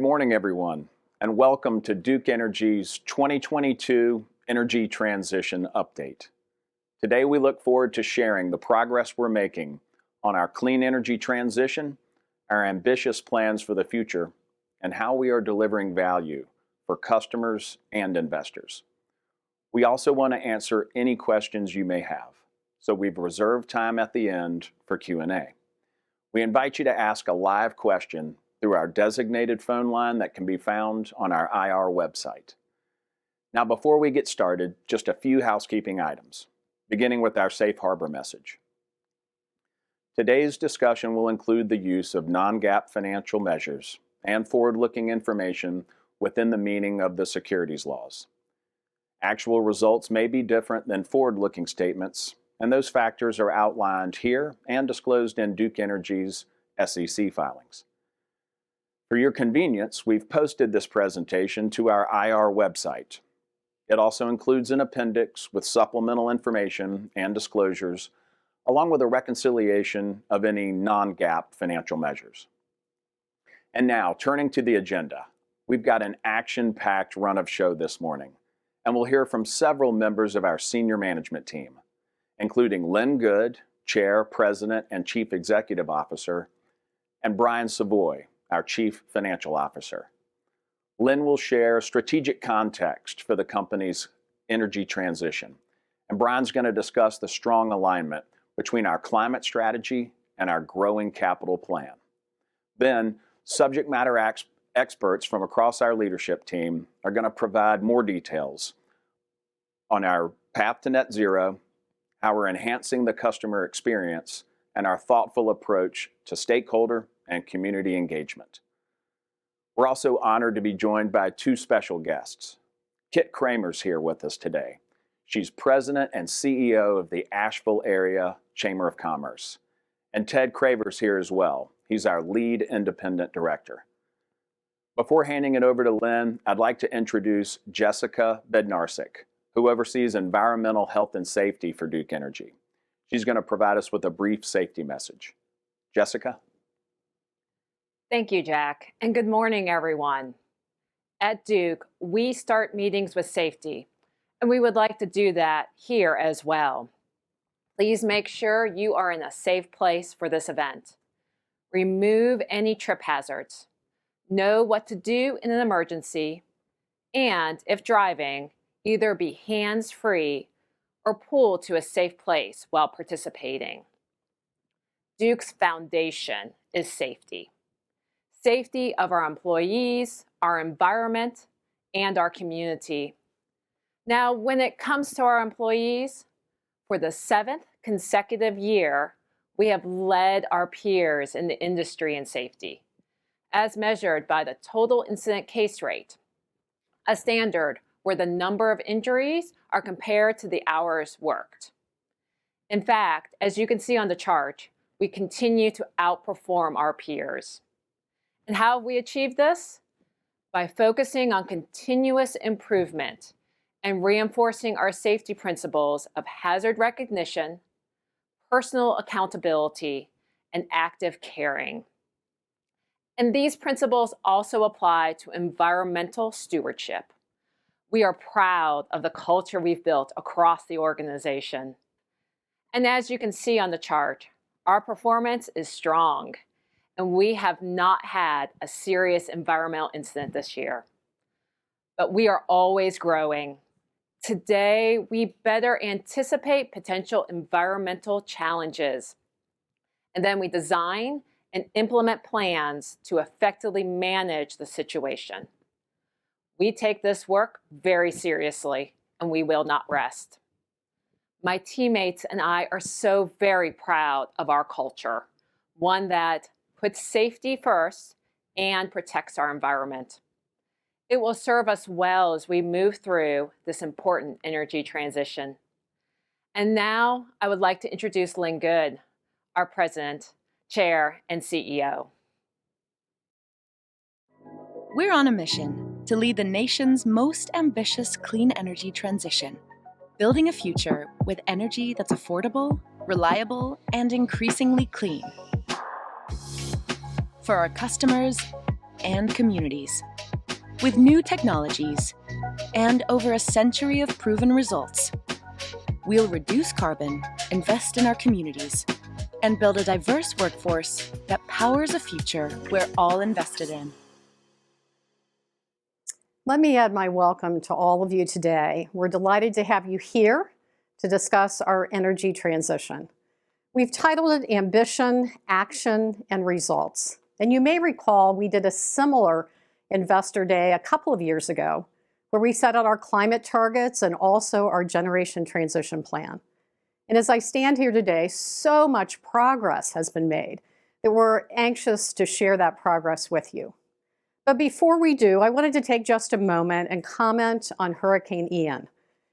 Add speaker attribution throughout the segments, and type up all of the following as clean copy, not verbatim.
Speaker 1: morning, everyone, and welcome to Duke Energy's 2022 Energy Transition Update. Today, we look forward to sharing the progress we're making on our clean energy transition, our ambitious plans for the future, and how we are delivering value for customers and investors. We also want to answer any questions you may have, so we've reserved time at the end for Q&A. We invite you to ask a live question through our designated phone line that can be found on our IR website. Now, before we get started, just a few housekeeping items, beginning with our safe harbor message. Today's discussion will include the use of non-GAAP financial measures and forward-looking information within the meaning of the securities laws. Actual results may be different than forward-looking statements, and those factors are outlined here and disclosed in Duke Energy's SEC filings. For your convenience, we've posted this presentation to our IR website. It also includes an appendix with supplemental information and disclosures, along with a reconciliation of any non-GAAP financial measures. And now, turning to the agenda, we've got an action-packed run of show this morning, and we'll hear from several members of our senior management team, including Lynn Good, Chair, President, and Chief Executive Officer, and Brian Savoy, our Chief Financial Officer. Lynn will share strategic context for the company's energy transition, and Brian's going to discuss the strong alignment between our climate strategy and our growing capital plan. Then, subject matter experts from across our leadership team are going to provide more details on our path to net zero, how we're enhancing the customer experience, and our thoughtful approach to stakeholder and community engagement. We're also honored to be joined by two special guests. Kit Kramer's here with us today. She's President and CEO of the Asheville Area Chamber of Commerce. And Ted Craver's here as well. He's our lead independent director. Before handing it over to Lynn, I'd like to introduce Jessica Bednarsik, who oversees environmental health and safety for Duke Energy. She's going to provide us with a brief safety message. Jessica?
Speaker 2: Thank you, Jack, and good morning, everyone. At Duke, we start meetings with safety, and we would like to do that here as well. Please make sure you are in a safe place for this event. Remove any trip hazards. Know what to do in an emergency, and if driving, either be hands-free or pull to a safe place while participating. Duke's foundation is safety. Safety of our employees, our environment, and our community. Now, when it comes to our employees, for the 7th consecutive year, we have led our peers in the industry in safety, as measured by the total incident case rate, a standard where the number of injuries are compared to the hours worked. In fact, as you can see on the chart, we continue to outperform our peers. And how have we achieved this? By focusing on continuous improvement and reinforcing our safety principles of hazard recognition, personal accountability, and active caring. And these principles also apply to environmental stewardship. We are proud of the culture we've built across the organization. And as you can see on the chart, our performance is strong, and we have not had a serious environmental incident this year. But we are always growing. Today, we better anticipate potential environmental challenges. And then we design and implement plans to effectively manage the situation. We take this work very seriously, and we will not rest. My teammates and I are so very proud of our culture, one that puts safety first and protects our environment. It will serve us well as we move through this important energy transition. And now I would like to introduce Lynn Good, our President, Chair, and CEO.
Speaker 3: We're on a mission to lead the nation's most ambitious clean energy transition, building a future with energy that's affordable, reliable, and increasingly clean. For our customers, and communities. With new technologies and over a century of proven results, we'll reduce carbon, invest in our communities, and build a diverse workforce that powers a future we're all invested in.
Speaker 4: Let me add my welcome to all of you today. We're delighted to have you here to discuss our energy transition. We've titled it Ambition, Action, and Results. And you may recall we did a similar Investor Day a couple of years ago where we set out our climate targets and also our generation transition plan. And as I stand here today, so much progress has been made that we're anxious to share that progress with you. But before we do, I wanted to take just a moment and comment on Hurricane Ian.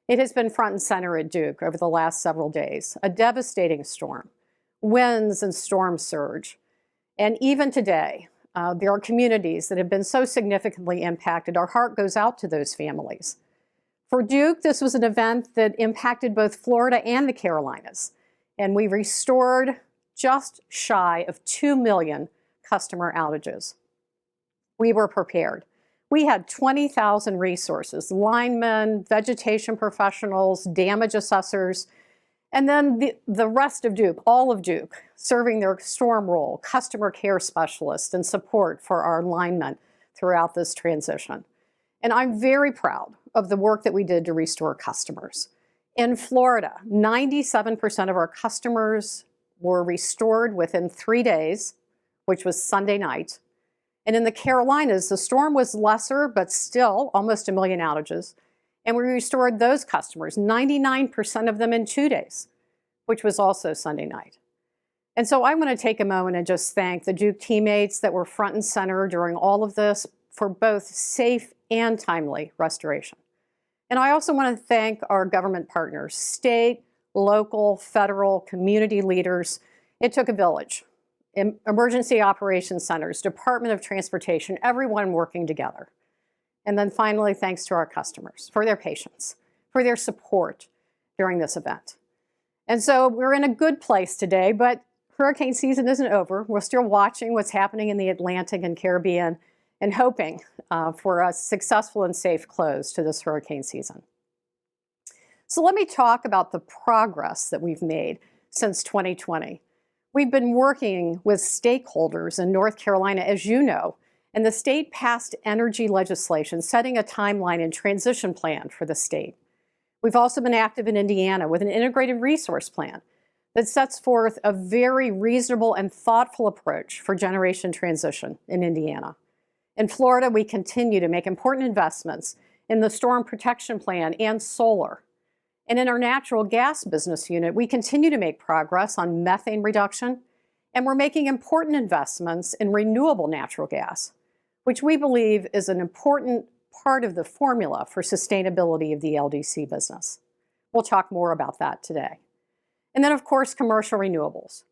Speaker 4: It has been front and center at Duke over the last several days, a devastating storm, winds and storm surge. And even today, there are communities that have been so significantly impacted. Our heart goes out to those families. For Duke, this was an event that impacted both Florida and the Carolinas, and we restored just shy of 2 million customer outages. We were prepared. We had 20,000 resources, linemen, vegetation professionals, damage assessors, and then the rest of Duke, all of Duke, serving their storm role, customer care specialists, and support for our linemen throughout this transition. And I'm very proud of the work that we did to restore customers. In Florida, 97% of our customers were restored within 3 days, which was Sunday night. And in the Carolinas, the storm was lesser, but still almost 1 million outages. And we restored those customers, 99% of them in 2 days, which was also Sunday night. And so I want to take a moment and just thank the Duke teammates that were front and center during all of this for both safe and timely restoration. And I also want to thank our government partners, state, local, federal, community leaders. It took a village. Emergency operations centers, Department of Transportation, everyone working together. And then finally, thanks to our customers for their patience, for their support during this event. And so we're in a good place today, but hurricane season isn't over. We're still watching what's happening in the Atlantic and Caribbean and hoping for a successful and safe close to this hurricane season. So let me talk about the progress that we've made since 2020. We've been working with stakeholders in North Carolina, as you know, and the state passed energy legislation setting a timeline and transition plan for the state. We've also been active in Indiana with an integrated resource plan that sets forth a very reasonable and thoughtful approach for generation transition in Indiana. In Florida, we continue to make important investments in the storm protection plan and solar. And in our natural gas business unit, we continue to make progress on methane reduction, and we're making important investments in renewable natural gas, which we believe is an important part of the formula for sustainability of the LDC business. We'll talk more about that today. And then, of course, commercial renewables.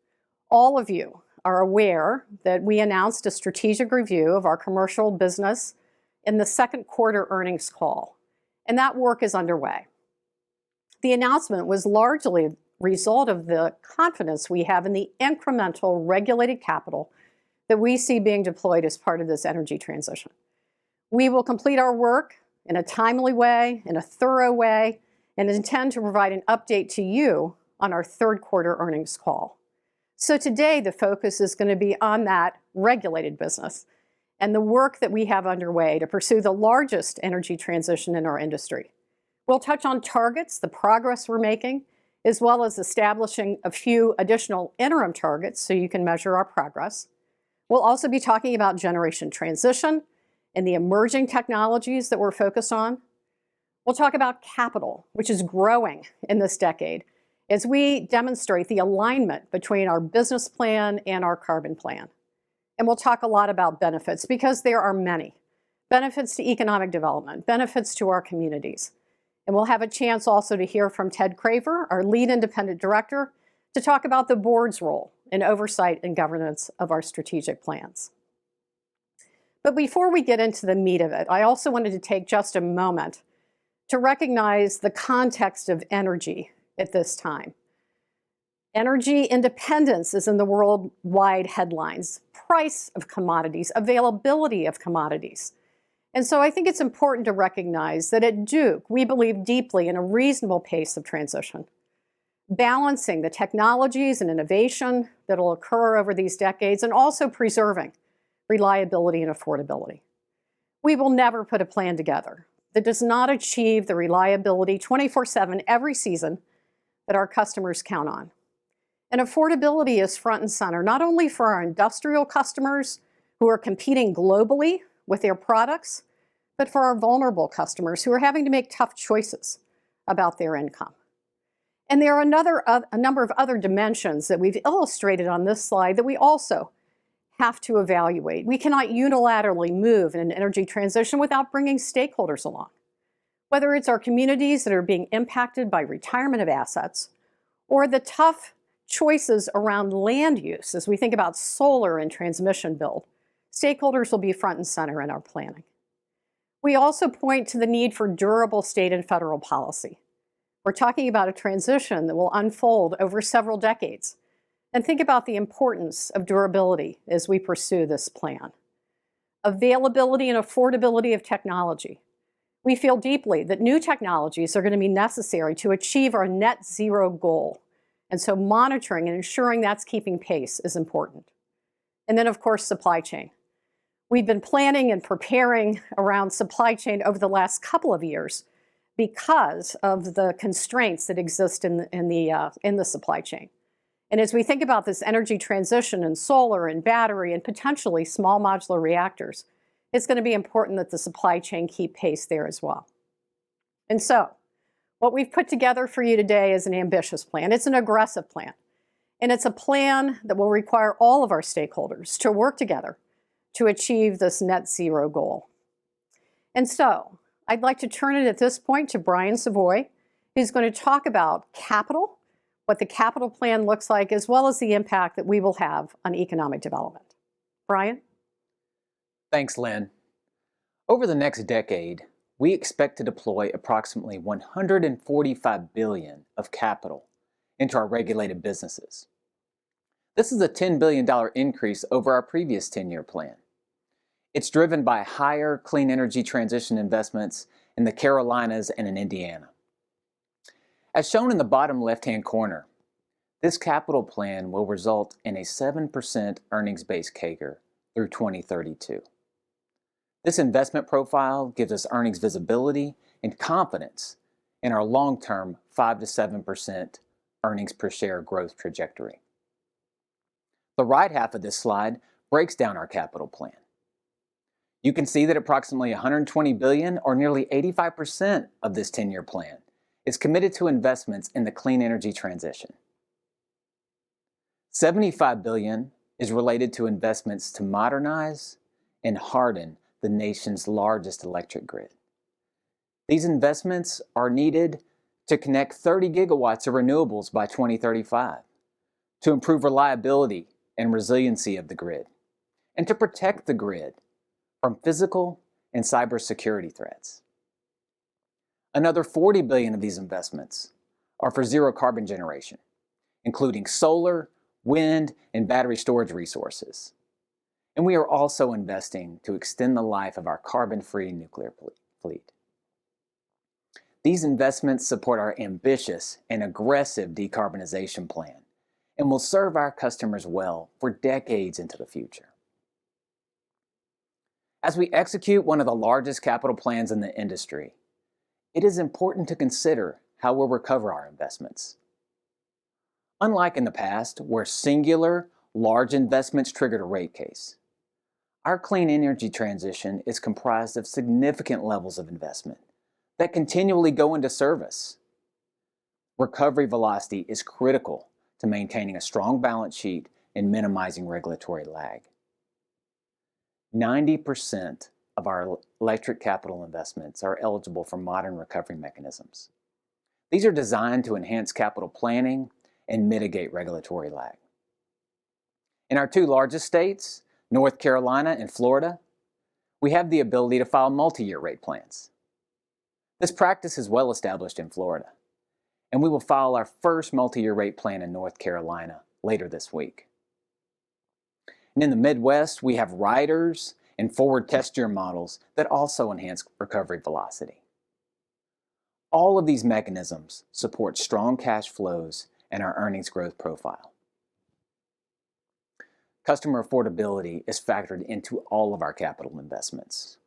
Speaker 4: All of you are aware that we announced a strategic review of our commercial business in the second quarter earnings call, and that work is underway. The announcement was largely a result of the confidence we have in the incremental regulated capital that we see being deployed as part of this energy transition. We will complete our work in a timely way, in a thorough way, and intend to provide an update to you on our third quarter earnings call. So today, the focus is going to be on that regulated business and the work that we have underway to pursue the largest energy transition in our industry. We'll touch on targets, the progress we're making, as well as establishing a few additional interim targets so you can measure our progress. We'll also be talking about generation transition and the emerging technologies that we're focused on. We'll talk about capital, which is growing in this decade, as we demonstrate the alignment between our business plan and our carbon plan. And we'll talk a lot about benefits because there are many. Benefits to economic development, benefits to our communities. And we'll have a chance also to hear from Ted Craver, our lead independent director, to talk about the board's role in oversight and governance of our strategic plans. But before we get into the meat of it, I also wanted to take just a moment to recognize the context of energy at this time. Energy independence is in the worldwide headlines. price of commodities, availability of commodities. And so I think it's important to recognize that at Duke, we believe deeply in a reasonable pace of transition, balancing the technologies and innovation that will occur over these decades and also preserving reliability and affordability. We will never put a plan together that does not achieve the reliability 24/7 every season that our customers count on. And affordability is front and center, not only for our industrial customers who are competing globally with their products, but for our vulnerable customers who are having to make tough choices about their income. And there are a number of other dimensions that we've illustrated on this slide that we also have to evaluate. We cannot unilaterally move in an energy transition without bringing stakeholders along, whether it's our communities that are being impacted by retirement of assets or the tough choices around land use as we think about solar and transmission build. Stakeholders will be front and center in our planning. We also point to the need for durable state and federal policy. We're talking about a transition that will unfold over several decades. And think about the importance of durability as we pursue this plan. Availability and affordability of technology. We feel deeply that new technologies are going to be necessary to achieve our net zero goal. And so monitoring and ensuring that's keeping pace is important. And then, of course, supply chain. We've been planning and preparing around supply chain over the last couple of years because of the constraints that exist in the supply chain. And as we think about this energy transition and solar and battery and potentially small modular reactors, it's going to be important that the supply chain keep pace there as well. And so, what we've put together for you today is an ambitious plan. It's an aggressive plan. And it's a plan that will require all of our stakeholders to work together to achieve this net zero goal. And so, I'd like to turn it at this point to Brian Savoy, who's going to talk about capital, what the capital plan looks like, as well as the impact that we will have on economic development. Brian?
Speaker 5: Thanks, Lynn. Over the next decade, we expect to deploy approximately $145 billion of capital into our regulated businesses. This is a $10 billion increase over our previous 10-year plan. It's driven by higher clean energy transition investments in the Carolinas and in Indiana. As shown in the bottom left-hand corner, this capital plan will result in a 7% earnings-based CAGR through 2032. This investment profile gives us earnings visibility and confidence in our long-term 5 to 7% earnings per share growth trajectory. The right half of this slide breaks down our capital plan. You can see that approximately $120 billion, or nearly 85% of this 10-year plan, is committed to investments in the clean energy transition. $75 billion is related to investments to modernize and harden the nation's largest electric grid. These investments are needed to connect 30 gigawatts of renewables by 2035, to improve reliability and resiliency of the grid, and to protect the grid from physical and cybersecurity threats. Another $40 billion of these investments are for zero carbon generation, including solar, wind, and battery storage resources. And we are also investing to extend the life of our carbon-free nuclear fleet. These investments support our ambitious and aggressive decarbonization plan and will serve our customers well for decades into the future. As we execute one of the largest capital plans in the industry, it is important to consider how we'll recover our investments. Unlike in the past, where singular, large investments triggered a rate case, our clean energy transition is comprised of significant levels of investment that continually go into service. Recovery velocity is critical to maintaining a strong balance sheet and minimizing regulatory lag. 90% of our electric capital investments are eligible for modern recovery mechanisms. These are designed to enhance capital planning and mitigate regulatory lag. In our two largest states, North Carolina and Florida, we have the ability to file multi-year rate plans. This practice is well established in Florida, and we will file our first multi-year rate plan in North Carolina later this week. And in the Midwest, we have riders and forward test year models that also enhance recovery velocity. All of these mechanisms support strong cash flows and our earnings growth profile. Customer affordability is factored into all of our capital investments.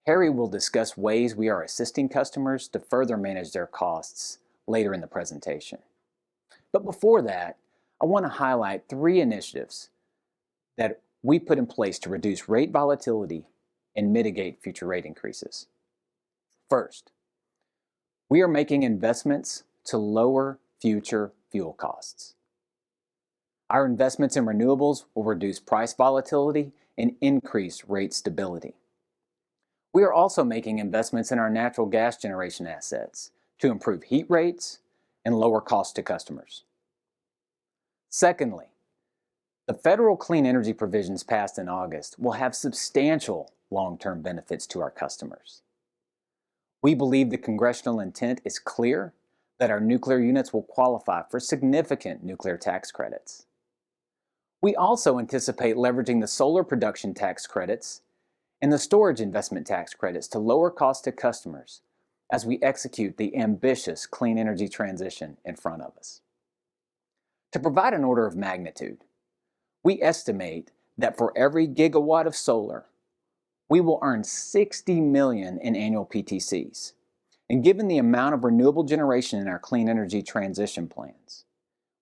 Speaker 5: Harry will discuss ways we are assisting customers to further manage their costs later in the presentation. But before that, I want to highlight 3 initiatives that we put in place to reduce rate volatility and mitigate future rate increases. First, we are making investments to lower future fuel costs. Our investments in renewables will reduce price volatility and increase rate stability. We are also making investments in our natural gas generation assets to improve heat rates and lower costs to customers. Secondly, the federal clean energy provisions passed in August will have substantial long-term benefits to our customers. We believe the congressional intent is clear that our nuclear units will qualify for significant nuclear tax credits. We also anticipate leveraging the solar production tax credits and the storage investment tax credits to lower costs to customers as we execute the ambitious clean energy transition in front of us. To provide an order of magnitude, we estimate that for every gigawatt of solar, we will earn $60 million in annual PTCs. And given the amount of renewable generation in our clean energy transition plans,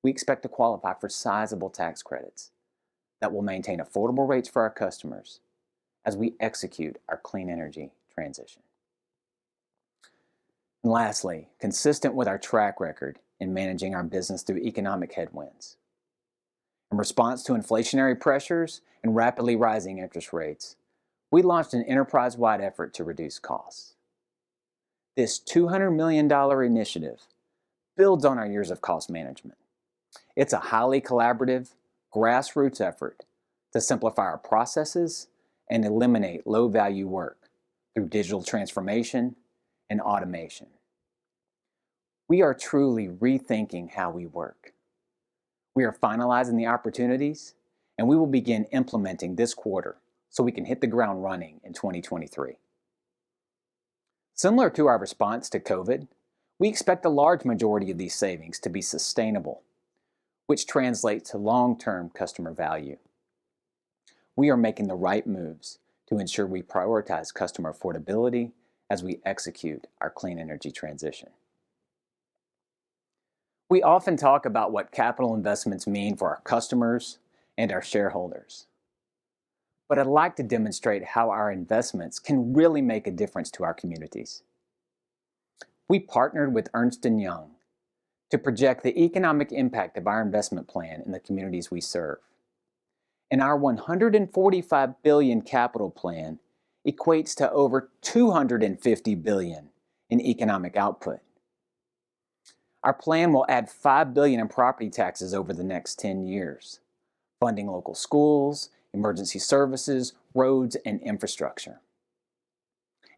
Speaker 5: we expect to qualify for sizable tax credits that will maintain affordable rates for our customers as we execute our clean energy transition. And lastly, consistent with our track record in managing our business through economic headwinds, in response to inflationary pressures and rapidly rising interest rates, we launched an enterprise-wide effort to reduce costs. This $200 million initiative builds on our years of cost management. It's a highly collaborative, grassroots effort to simplify our processes and eliminate low-value work through digital transformation and automation. We are truly rethinking how we work. We are finalizing the opportunities, and we will begin implementing this quarter so we can hit the ground running in 2023. Similar to our response to COVID, we expect a large majority of these savings to be sustainable, which translates to long-term customer value. We are making the right moves to ensure we prioritize customer affordability as we execute our clean energy transition. We often talk about what capital investments mean for our customers and our shareholders. But I'd like to demonstrate how our investments can really make a difference to our communities. We partnered with Ernst & Young to project the economic impact of our investment plan in the communities we serve. And our $145 billion capital plan equates to over $250 billion in economic output. Our plan will add $5 billion in property taxes over the next 10 years, funding local schools, emergency services, roads, and infrastructure.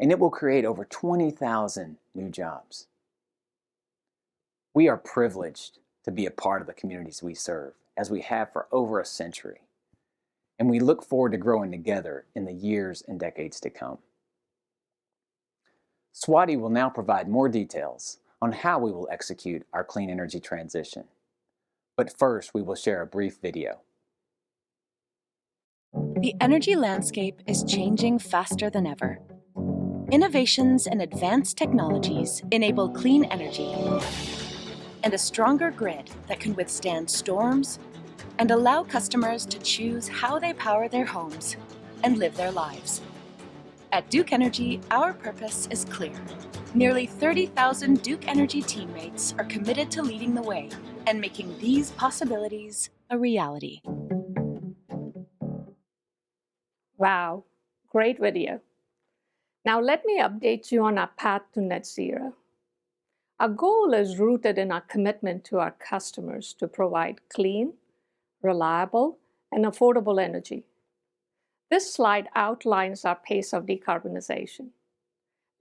Speaker 5: And it will create over 20,000 new jobs. We are privileged to be a part of the communities we serve, as we have for over a century. And we look forward to growing together in the years and decades to come. Swati will now provide more details on how we will execute our clean energy transition. But first, we will share a brief video.
Speaker 3: The energy landscape is changing faster than ever. Innovations and advanced technologies enable clean energy and a stronger grid that can withstand storms and allow customers to choose how they power their homes and live their lives. At Duke Energy, our purpose is clear. Nearly 30,000 Duke Energy teammates are committed to leading the way and making these possibilities a reality.
Speaker 6: Wow, great video. Now let me update you on our path to net zero. Our goal is rooted in our commitment to our customers to provide clean, reliable, and affordable energy. This slide outlines our pace of decarbonization.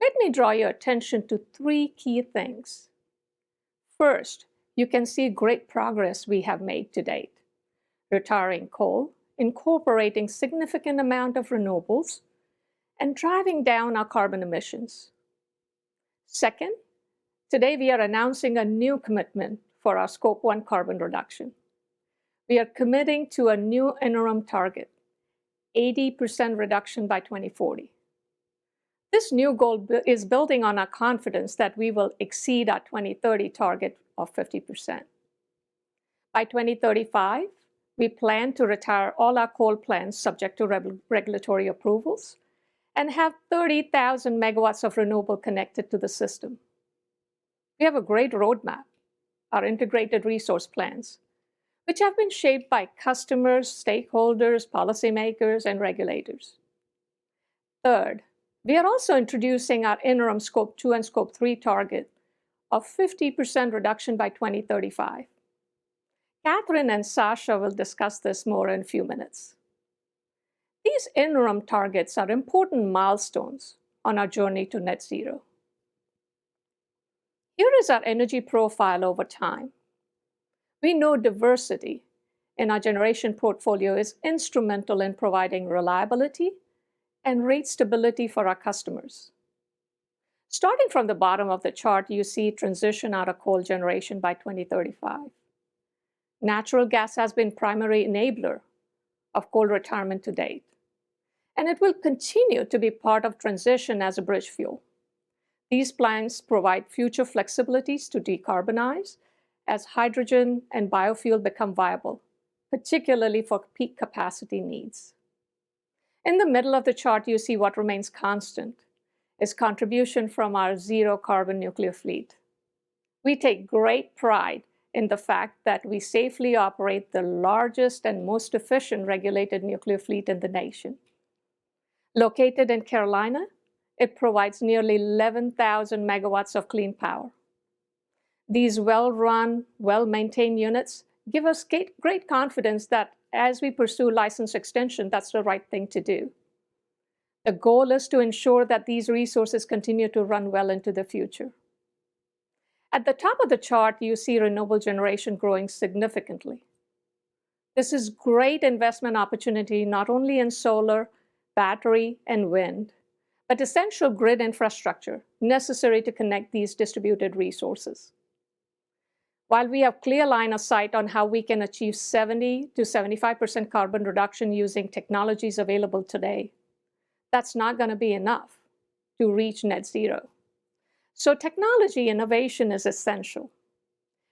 Speaker 6: Let me draw your attention to 3 key things. First, you can see great progress we have made to date, retiring coal incorporating significant amount of renewables and driving down our carbon emissions. Second, today we are announcing a new commitment for our Scope 1 carbon reduction. We are committing to a new interim target, 80% reduction by 2040. This new goal is building on our confidence that we will exceed our 2030 target of 50%. By 2035, we plan to retire all our coal plants subject to regulatory approvals and have 30,000 megawatts of renewable connected to the system. We have a great roadmap, our integrated resource plans, which have been shaped by customers, stakeholders, policymakers, and regulators. Third, we are also introducing our interim Scope 2 and Scope 3 target of 50% reduction by 2035. Catherine and Sasha will discuss this more in a few minutes. These interim targets are important milestones on our journey to net zero. Here is our energy profile over time. We know diversity in our generation portfolio is instrumental in providing reliability and rate stability for our customers. Starting from the bottom of the chart, you see transition out of coal generation by 2035. Natural gas has been primary enabler of coal retirement to date, and it will continue to be part of transition as a bridge fuel. These plans provide future flexibilities to decarbonize as hydrogen and biofuel become viable, particularly for peak capacity needs. In the middle of the chart, you see what remains constant is contribution from our zero carbon nuclear fleet. We take great pride in the fact that we safely operate the largest and most efficient regulated nuclear fleet in the nation. Located in Carolina, it provides nearly 11,000 megawatts of clean power. These well-run, well-maintained units give us great confidence that as we pursue license extension, that's the right thing to do. The goal is to ensure that these resources continue to run well into the future. At the top of the chart, you see renewable generation growing significantly. This is great investment opportunity not only in solar, battery, and wind, but essential grid infrastructure necessary to connect these distributed resources. While we have clear line of sight on how we can achieve 70 to 75% carbon reduction using technologies available today, that's not going to be enough to reach net zero. So technology innovation is essential.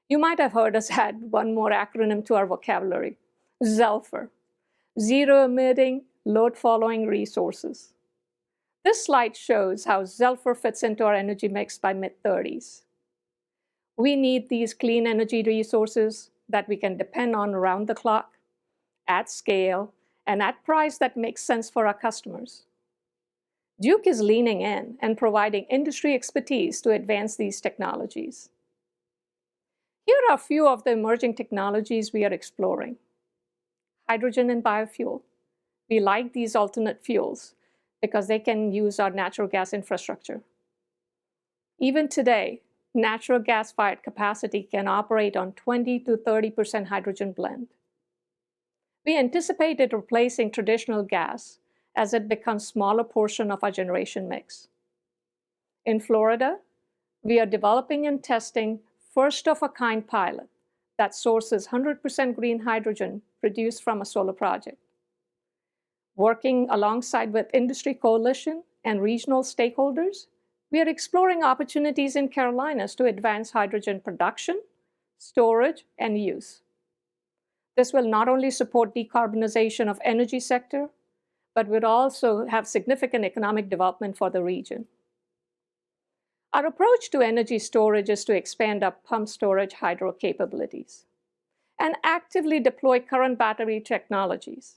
Speaker 6: You might have heard us add one more acronym to our vocabulary, ZELFR, Zero Emitting Load Following Resources. This slide shows how ZELFR fits into our energy mix by mid-30s. We need these clean energy resources that we can depend on around the clock, at scale, and at price that makes sense for our customers. Duke is leaning in and providing industry expertise to advance these technologies. Here are a few of the emerging technologies we are exploring. Hydrogen and biofuel. We like these alternate fuels because they can use our natural gas infrastructure. Even today, natural gas-fired capacity can operate on 20 to 30% hydrogen blend. We anticipate it replacing traditional gas as it becomes a smaller portion of our generation mix. In Florida, we are developing and testing first-of-a-kind pilot that sources 100% green hydrogen produced from a solar project. Working alongside with industry coalition and regional stakeholders, we are exploring opportunities in Carolinas to advance hydrogen production, storage, and use. This will not only support decarbonization of energy sector, but would also have significant economic development for the region. Our approach to energy storage is to expand our pump storage hydro capabilities and actively deploy current battery technologies.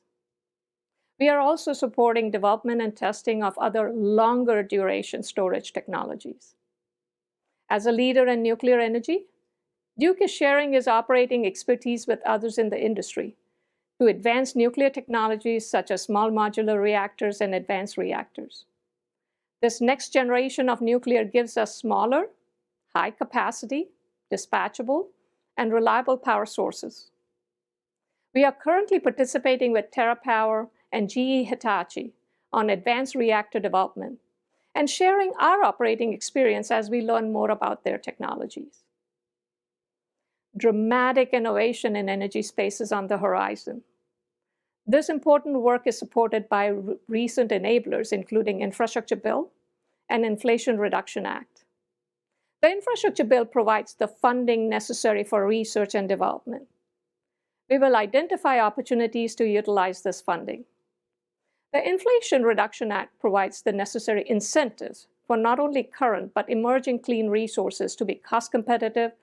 Speaker 6: We are also supporting development and testing of other longer duration storage technologies. As a leader in nuclear energy, Duke is sharing its operating expertise with others in the industry to advance nuclear technologies such as small modular reactors and advanced reactors. This next generation of nuclear gives us smaller, high capacity, dispatchable, and reliable power sources. We are currently participating with TerraPower and GE Hitachi on advanced reactor development and sharing our operating experience as we learn more about their technologies. Dramatic innovation in energy space is on the horizon. This important work is supported by recent enablers, including Infrastructure Bill and Inflation Reduction Act. The Infrastructure Bill provides the funding necessary for research and development. We will identify opportunities to utilize this funding. The Inflation Reduction Act provides the necessary incentives for not only current but emerging clean resources to be cost competitive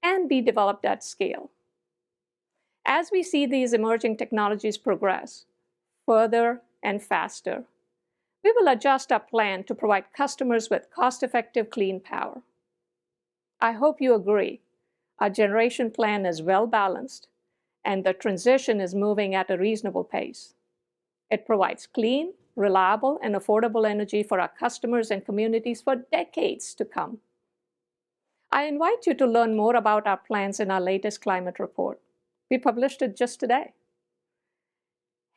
Speaker 6: and be developed at scale. As we see these emerging technologies progress further and faster, we will adjust our plan to provide customers with cost-effective clean power. I hope you agree. Our generation plan is well balanced and the transition is moving at a reasonable pace. It provides clean, reliable, and affordable energy for our customers and communities for decades to come. I invite you to learn more about our plans in our latest climate report. We published it just today.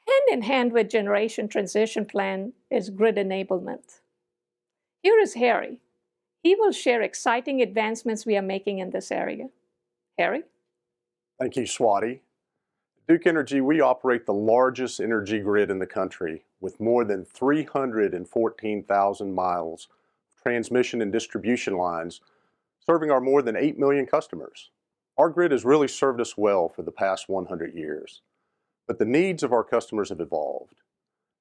Speaker 6: Hand in hand with generation transition plan is grid enablement. Here is Harry. He will share exciting advancements we are making in this area. Harry?
Speaker 7: Thank you, Swati. At Duke Energy, we operate the largest energy grid in the country with more than 314,000 miles of transmission and distribution lines serving our more than 8 million customers. Our grid has really served us well for the past 100 years, but the needs of our customers have evolved.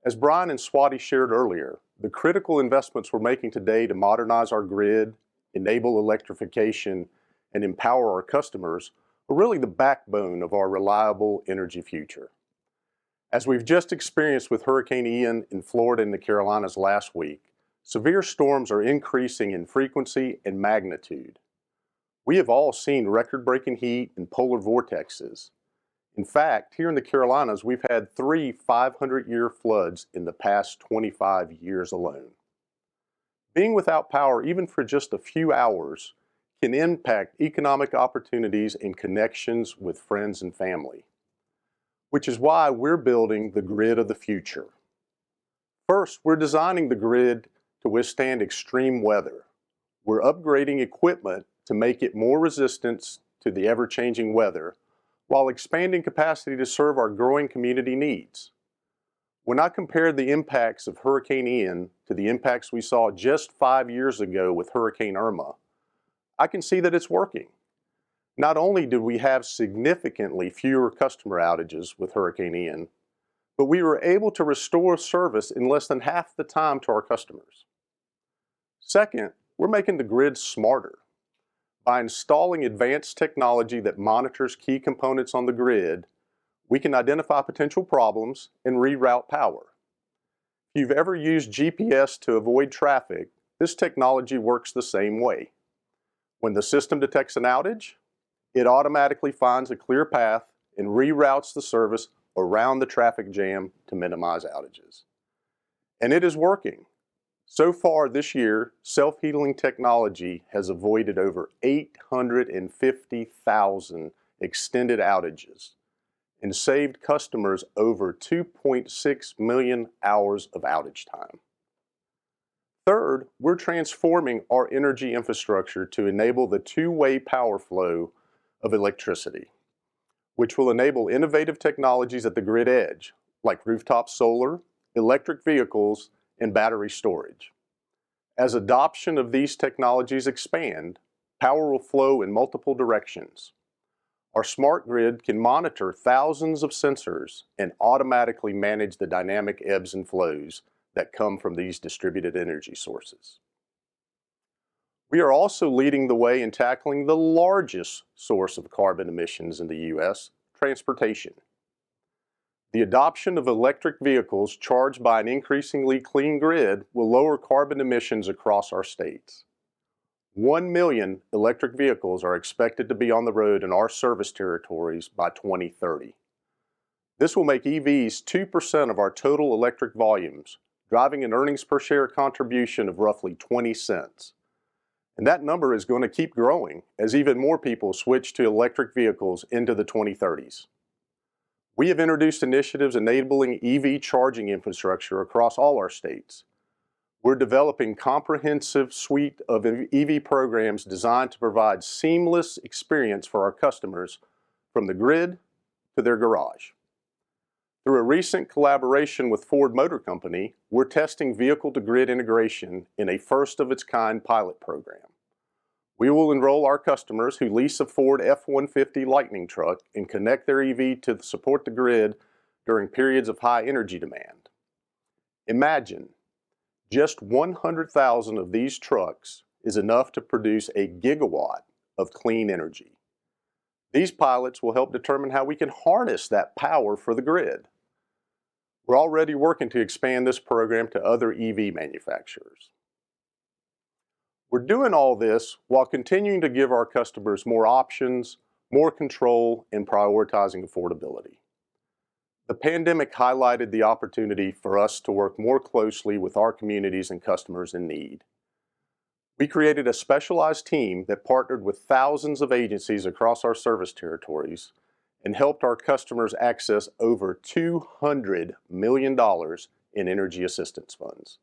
Speaker 7: As Brian and Swati shared earlier, the critical investments we're making today to modernize our grid, enable electrification, and empower our customers are really the backbone of our reliable energy future. As we've just experienced with Hurricane Ian in Florida and the Carolinas last week, severe storms are increasing in frequency and magnitude. We have all seen record-breaking heat and polar vortexes. In fact, here in the Carolinas, we've had 3 500-year floods in the past 25 years alone. Being without power, even for just a few hours, can impact economic opportunities and connections with friends and family, which is why we're building the grid of the future. First, we're designing the grid to withstand extreme weather. We're upgrading equipment to make it more resistant to the ever-changing weather, while expanding capacity to serve our growing community needs. When I compared the impacts of Hurricane Ian to the impacts we saw just 5 years ago with Hurricane Irma, I can see that it's working. Not only did we have significantly fewer customer outages with Hurricane Ian, but we were able to restore service in less than half the time to our customers. Second, we're making the grid smarter. By installing advanced technology that monitors key components on the grid, we can identify potential problems and reroute power. If you've ever used GPS to avoid traffic, this technology works the same way. When the system detects an outage, it automatically finds a clear path and reroutes the service around the traffic jam to minimize outages. And it is working. So far this year, self-healing technology has avoided over 850,000 extended outages and saved customers over 2.6 million hours of outage time. Third, we're transforming our energy infrastructure to enable the two-way power flow of electricity, which will enable innovative technologies at the grid edge, like rooftop solar, electric vehicles, and battery storage. As adoption of these technologies expand, power will flow in multiple directions. Our smart grid can monitor thousands of sensors and automatically manage the dynamic ebbs and flows that come from these distributed energy sources. We are also leading the way in tackling the largest source of carbon emissions in the U.S., transportation. The adoption of electric vehicles charged by an increasingly clean grid will lower carbon emissions across our states. 1 million electric vehicles are expected to be on the road in our service territories by 2030. This will make EVs 2% of our total electric volumes, driving an earnings per share contribution of roughly 20 cents. And that number is going to keep growing as even more people switch to electric vehicles into the 2030s. We have introduced initiatives enabling EV charging infrastructure across all our states. We're developing comprehensive suite of EV programs designed to provide seamless experience for our customers from the grid to their garage. Through a recent collaboration with Ford Motor Company, we're testing vehicle-to-grid integration in a first-of-its-kind pilot program. We will enroll our customers who lease a Ford F-150 Lightning truck and connect their EV to support the grid during periods of high energy demand. Imagine, just 100,000 of these trucks is enough to produce a gigawatt of clean energy. These pilots will help determine how we can harness that power for the grid. We're already working to expand this program to other EV manufacturers. We're doing all this while continuing to give our customers more options, more control, and prioritizing affordability. The pandemic highlighted the opportunity for us to work more closely with our communities and customers in need. We created a specialized team that partnered with thousands of agencies across our service territories and helped our customers access over $200 million in energy assistance funds.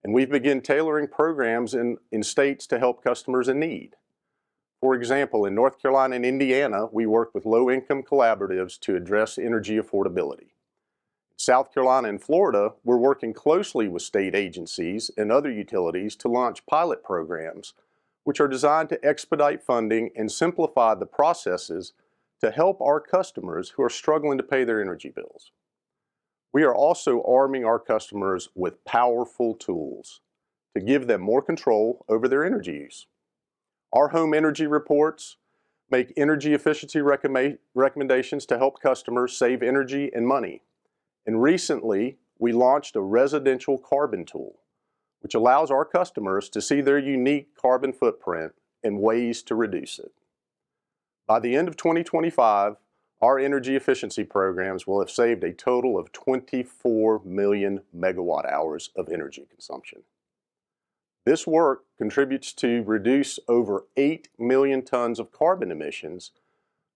Speaker 7: And we've begun tailoring programs in states to help customers in need. For example, in North Carolina and Indiana, we worked with low-income collaboratives to address energy affordability. In South Carolina and Florida, we're working closely with state agencies and other utilities to launch pilot programs, which are designed to expedite funding and simplify the processes to help our customers who are struggling to pay their energy bills. We are also arming our customers with powerful tools to give them more control over their energy use. Our home energy reports make energy efficiency recommendations to help customers save energy and money. And recently, we launched a residential carbon tool, which allows our customers to see their unique carbon footprint and ways to reduce it. By the end of 2025, our energy efficiency programs will have saved a total of 24 million megawatt hours of energy consumption. This work contributes to reduce over 8 million tons of carbon emissions,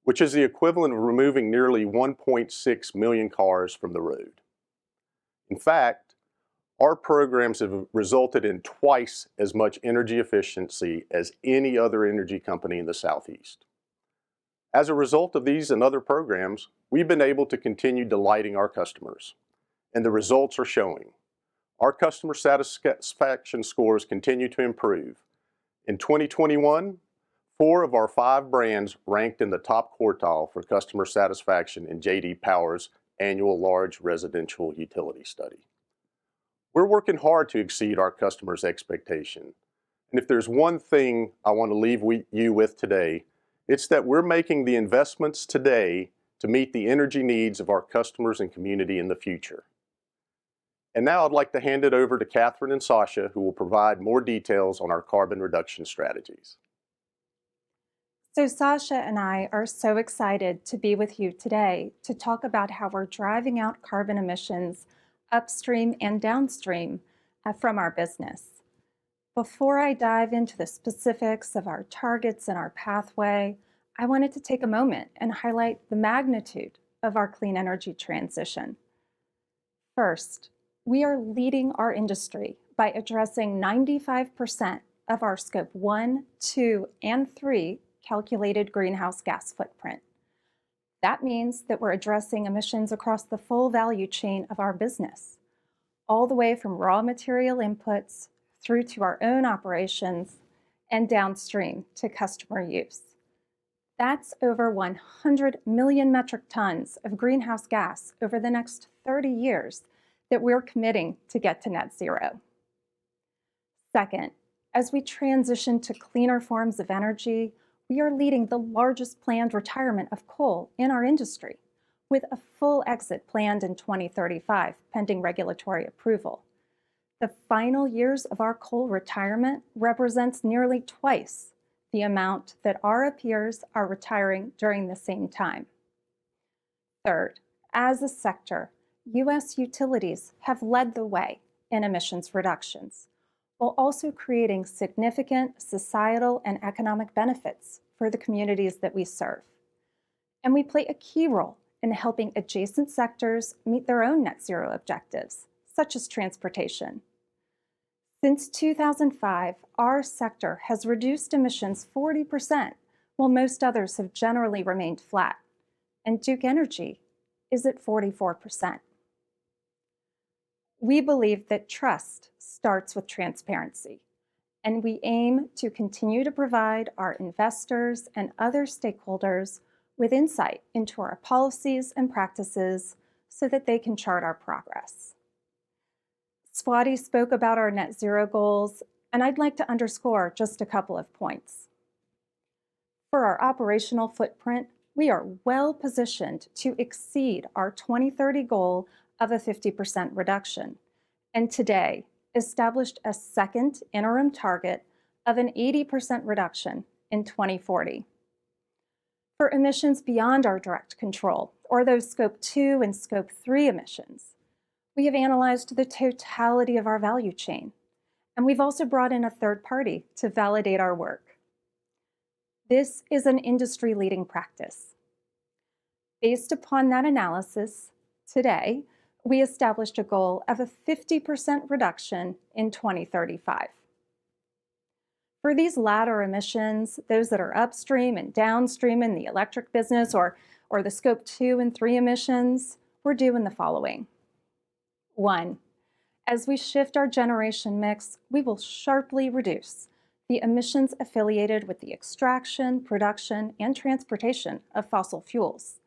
Speaker 7: which is the equivalent of removing nearly 1.6 million cars from the road. In fact, our programs have resulted in twice as much energy efficiency as any other energy company in the Southeast. As a result of these and other programs, we've been able to continue delighting our customers, and the results are showing. Our customer satisfaction scores continue to improve. In 2021, 4 of our 5 brands ranked in the top quartile for customer satisfaction in J.D. Power's annual large residential utility study. We're working hard to exceed our customers' expectation. And if there's one thing I want to leave you with today, it's that we're making the investments today to meet the energy needs of our customers and community in the future. And now I'd like to hand it over to Catherine and Sasha, who will provide more details on our carbon reduction strategies.
Speaker 8: So Sasha and I are so excited to be with you today to talk about how we're driving out carbon emissions upstream and downstream from our business. Before I dive into the specifics of our targets and our pathway, I wanted to take a moment and highlight the magnitude of our clean energy transition. First, we are leading our industry by addressing 95% of our Scope 1, 2, and 3 calculated greenhouse gas footprint. That means that we're addressing emissions across the full value chain of our business, all the way from raw material inputs through to our own operations and downstream to customer use. That's over 100 million metric tons of greenhouse gas over the next 30 years that we're committing to get to net zero. Second, as we transition to cleaner forms of energy, we are leading the largest planned retirement of coal in our industry, with a full exit planned in 2035, pending regulatory approval. The final years of our coal retirement represents nearly twice the amount that our peers are retiring during the same time. Third, as a sector, U.S. utilities have led the way in emissions reductions, while also creating significant societal and economic benefits for the communities that we serve. And we play a key role in helping adjacent sectors meet their own net zero objectives, such as transportation. Since 2005, our sector has reduced emissions 40%, while most others have generally remained flat, and Duke Energy is at 44%. We believe that trust starts with transparency, and we aim to continue to provide our investors and other stakeholders with insight into our policies and practices so that they can chart our progress. Swati spoke about our net zero goals, and I'd like to underscore just a couple of points. For our operational footprint, we are well positioned to exceed our 2030 goal of a 50% reduction, and today established a second interim target of an 80% reduction in 2040. For emissions beyond our direct control, or those Scope 2 and Scope 3 emissions, we have analyzed the totality of our value chain, and we've also brought in a third party to validate our work. This is an industry-leading practice. Based upon that analysis, today, we established a goal of a 50% reduction in 2035. For these latter emissions, those that are upstream and downstream in the electric business or the Scope 2 and 3 emissions, we're doing the following. 1, as we shift our generation mix, we will sharply reduce the emissions affiliated with the extraction, production, and transportation of fossil fuels.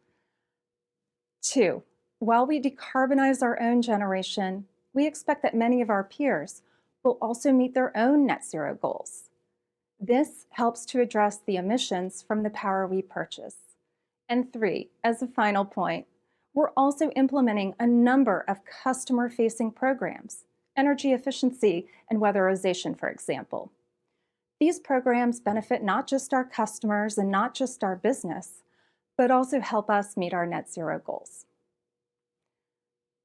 Speaker 8: 2, while we decarbonize our own generation, we expect that many of our peers will also meet their own net zero goals. This helps to address the emissions from the power we purchase. And 3, as a final point, we're also implementing a number of customer-facing programs, energy efficiency and weatherization, for example. These programs benefit not just our customers and not just our business, but also help us meet our net zero goals.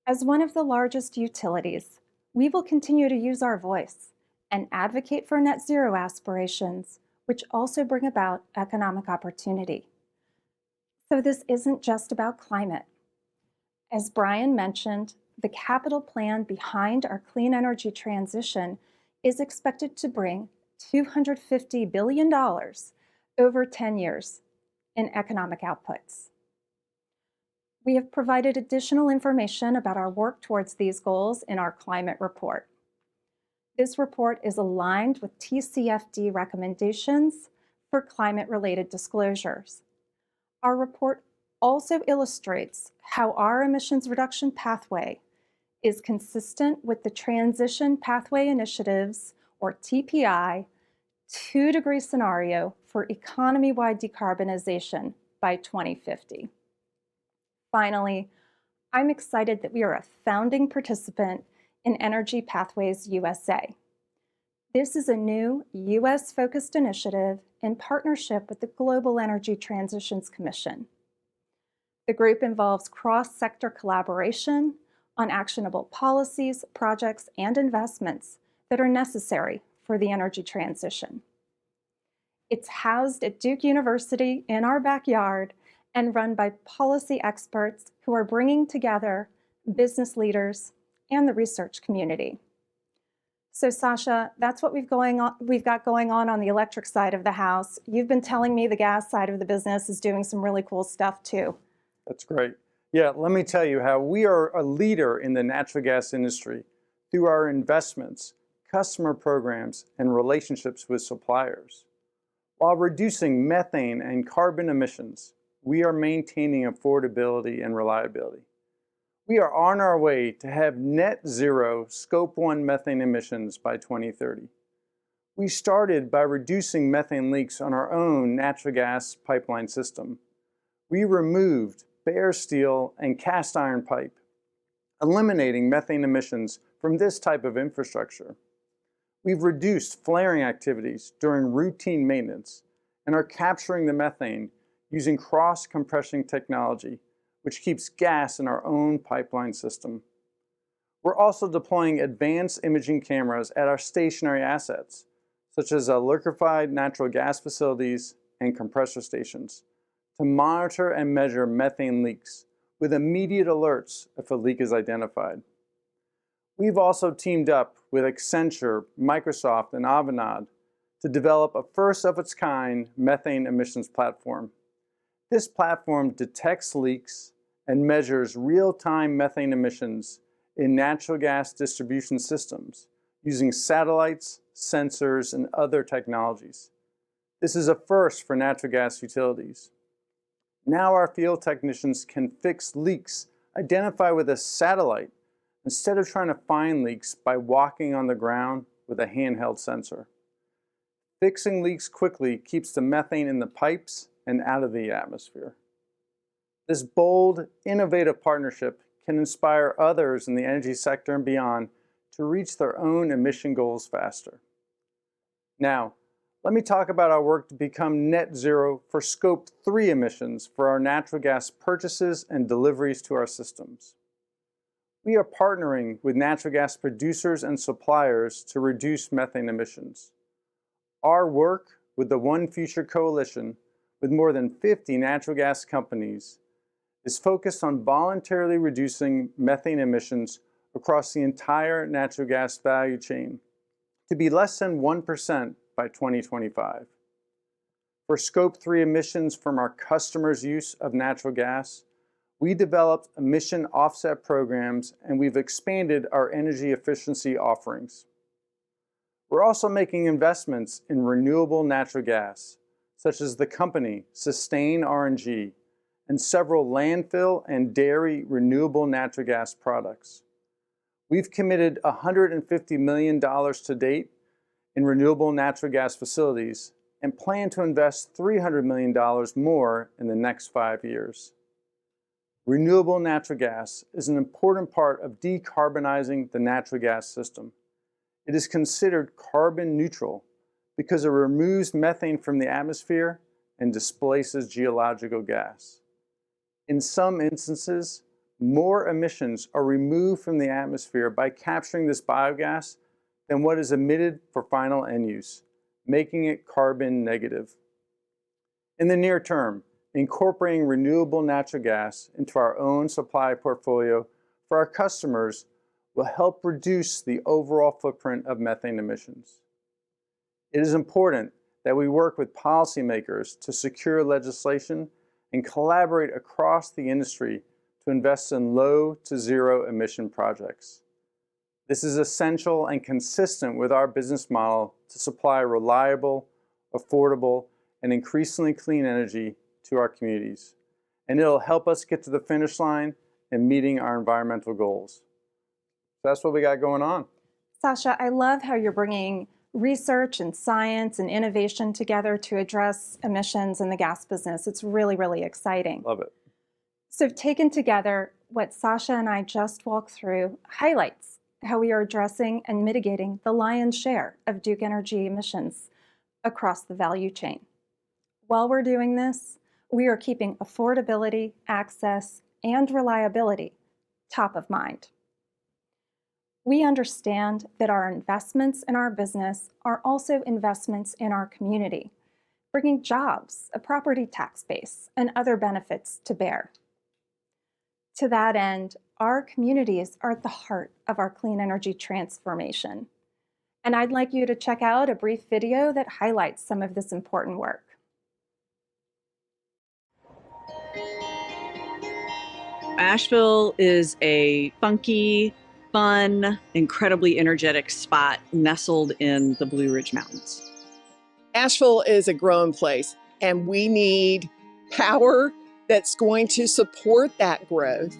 Speaker 8: As one of the largest utilities, we will continue to use our voice and advocate for net zero aspirations, which also bring about economic opportunity. So this isn't just about climate. As Brian mentioned, the capital plan behind our clean energy transition is expected to bring $250 billion over 10 years in economic outputs. We have provided additional information about our work towards these goals in our climate report. This report is aligned with TCFD recommendations for climate-related disclosures. Our report also illustrates how our emissions reduction pathway is consistent with the Transition Pathway Initiative's, or TPI, 2-degree scenario for economy-wide decarbonization by 2050. Finally, I'm excited that we are a founding participant in Energy Pathways USA. This is a new US-focused initiative in partnership with the Global Energy Transitions Commission. The group involves cross-sector collaboration on actionable policies, projects, and investments that are necessary for the energy transition. It's housed at Duke University in our backyard and run by policy experts who are bringing together business leaders and the research community. So Sasha, that's what we've got going on the electric side of the house. You've been telling me the gas side of the business is doing some really cool stuff too.
Speaker 9: That's great. Yeah, let me tell you how we are a leader in the natural gas industry through our investments, customer programs, and relationships with suppliers. While reducing methane and carbon emissions, we are maintaining affordability and reliability. We are on our way to have net zero Scope 1 methane emissions by 2030. We started by reducing methane leaks on our own natural gas pipeline system. We removed bare steel and cast iron pipe, eliminating methane emissions from this type of infrastructure. We've reduced flaring activities during routine maintenance and are capturing the methane using cross-compression technology, which keeps gas in our own pipeline system. We're also deploying advanced imaging cameras at our stationary assets, such as liquefied natural gas facilities and compressor stations, to monitor and measure methane leaks with immediate alerts if a leak is identified. We've also teamed up with Accenture, Microsoft, and Avanade to develop a first-of-its-kind methane emissions platform. This platform detects leaks and measures real-time methane emissions in natural gas distribution systems using satellites, sensors, and other technologies. This is a first for natural gas utilities. Now our field technicians can fix leaks identified with a satellite instead of trying to find leaks by walking on the ground with a handheld sensor. Fixing leaks quickly keeps the methane in the pipes and out of the atmosphere. This bold, innovative partnership can inspire others in the energy sector and beyond to reach their own emission goals faster. Now, let me talk about our work to become net zero for Scope 3 emissions for our natural gas purchases and deliveries to our systems. We are partnering with natural gas producers and suppliers to reduce methane emissions. Our work with the One Future Coalition, with more than 50 natural gas companies, is focused on voluntarily reducing methane emissions across the entire natural gas value chain to be less than 1% by 2025. For Scope 3 emissions from our customers' use of natural gas, we developed emission offset programs and we've expanded our energy efficiency offerings. We're also making investments in renewable natural gas, such as the company Sustain RNG and several landfill and dairy renewable natural gas products. We've committed $150 million to date in renewable natural gas facilities and plan to invest $300 million more in the next 5 years. Renewable natural gas is an important part of decarbonizing the natural gas system. It is considered carbon neutral because it removes methane from the atmosphere and displaces geological gas. In some instances, more emissions are removed from the atmosphere by capturing this biogas than what is emitted for final end use, making it carbon negative. In the near term, incorporating renewable natural gas into our own supply portfolio for our customers will help reduce the overall footprint of methane emissions. It is important that we work with policymakers to secure legislation and collaborate across the industry to invest in low to zero emission projects. This is essential and consistent with our business model to supply reliable, affordable, and increasingly clean energy to our communities. And it'll help us get to the finish line in meeting our environmental goals. So that's what we got going on.
Speaker 8: Sasha, I love how you're bringing research and science and innovation together to address emissions in the gas business. It's really, really exciting.
Speaker 9: Love it.
Speaker 8: So taken together, what Sasha and I just walked through highlights how we are addressing and mitigating the lion's share of Duke Energy emissions across the value chain. While we're doing this, we are keeping affordability, access, and reliability top of mind. We understand that our investments in our business are also investments in our community, bringing jobs, a property tax base, and other benefits to bear. To that end, our communities are at the heart of our clean energy transformation. And I'd like you to check out a brief video that highlights some of this important work.
Speaker 10: Asheville is a funky, fun, incredibly energetic spot nestled in the Blue Ridge Mountains.
Speaker 11: Asheville is a growing place, and we need power that's going to support that growth.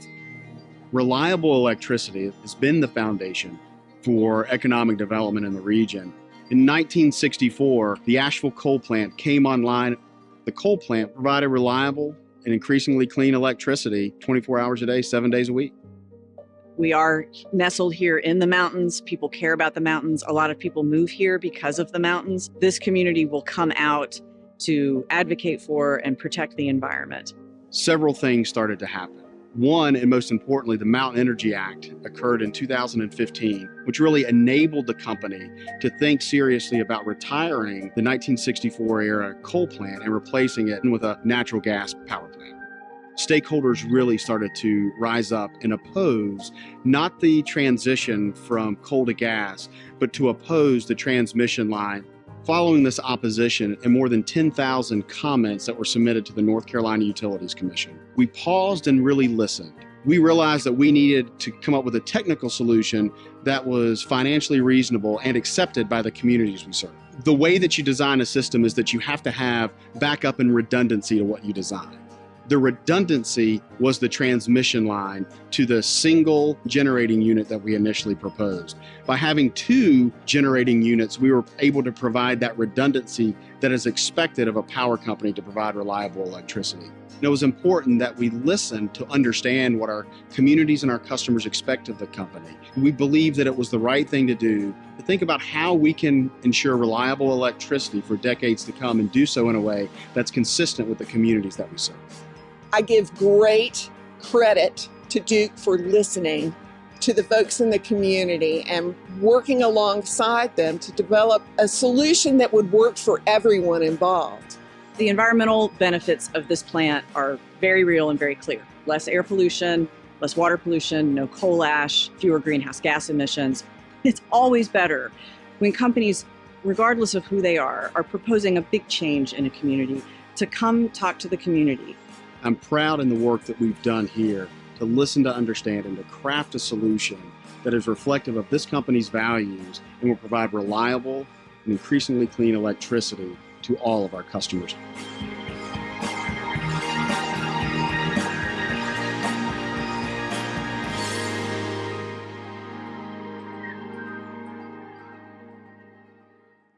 Speaker 12: Reliable electricity has been the foundation for economic development in the region. In 1964, the Asheville coal plant came online. The coal plant provided reliable and increasingly clean electricity 24 hours a day, 7 days a week.
Speaker 10: We are nestled here in the mountains. People care about the mountains. A lot of people move here because of the mountains. This community will come out to advocate for and protect the environment.
Speaker 12: Several things started to happen. One, and most importantly, the Mountain Energy Act occurred in 2015, which really enabled the company to think seriously about retiring the 1964 era coal plant and replacing it with a natural gas power plant. stakeholders really started to rise up and oppose not the transition from coal to gas, but to oppose the transmission line. Following this opposition and more than 10,000 comments that were submitted to the North Carolina Utilities Commission, we paused and really listened. We realized that we needed to come up with a technical solution that was financially reasonable and accepted by the communities we serve. The way that you design a system is that you have to have backup and redundancy to what you design. The redundancy was the transmission line to the single generating unit that we initially proposed. By having two generating units, we were able to provide that redundancy that is expected of a power company to provide reliable electricity. And it was important that we listen to understand what our communities and our customers expect of the company. We believe that it was the right thing to do, to think about how we can ensure reliable electricity for decades to come and do so in a way that's consistent with the communities that we serve.
Speaker 11: I give great credit to Duke for listening to the folks in the community and working alongside them to develop a solution that would work for everyone involved.
Speaker 10: The environmental benefits of this plant are very real and very clear. Less air pollution, less water pollution, no coal ash, fewer greenhouse gas emissions. It's always better when companies, regardless of who they are proposing a big change in a community, to come talk to the community.
Speaker 12: I'm proud in the work that we've done here to listen to understand and to craft a solution that is reflective of this company's values and will provide reliable and increasingly clean electricity to all of our customers.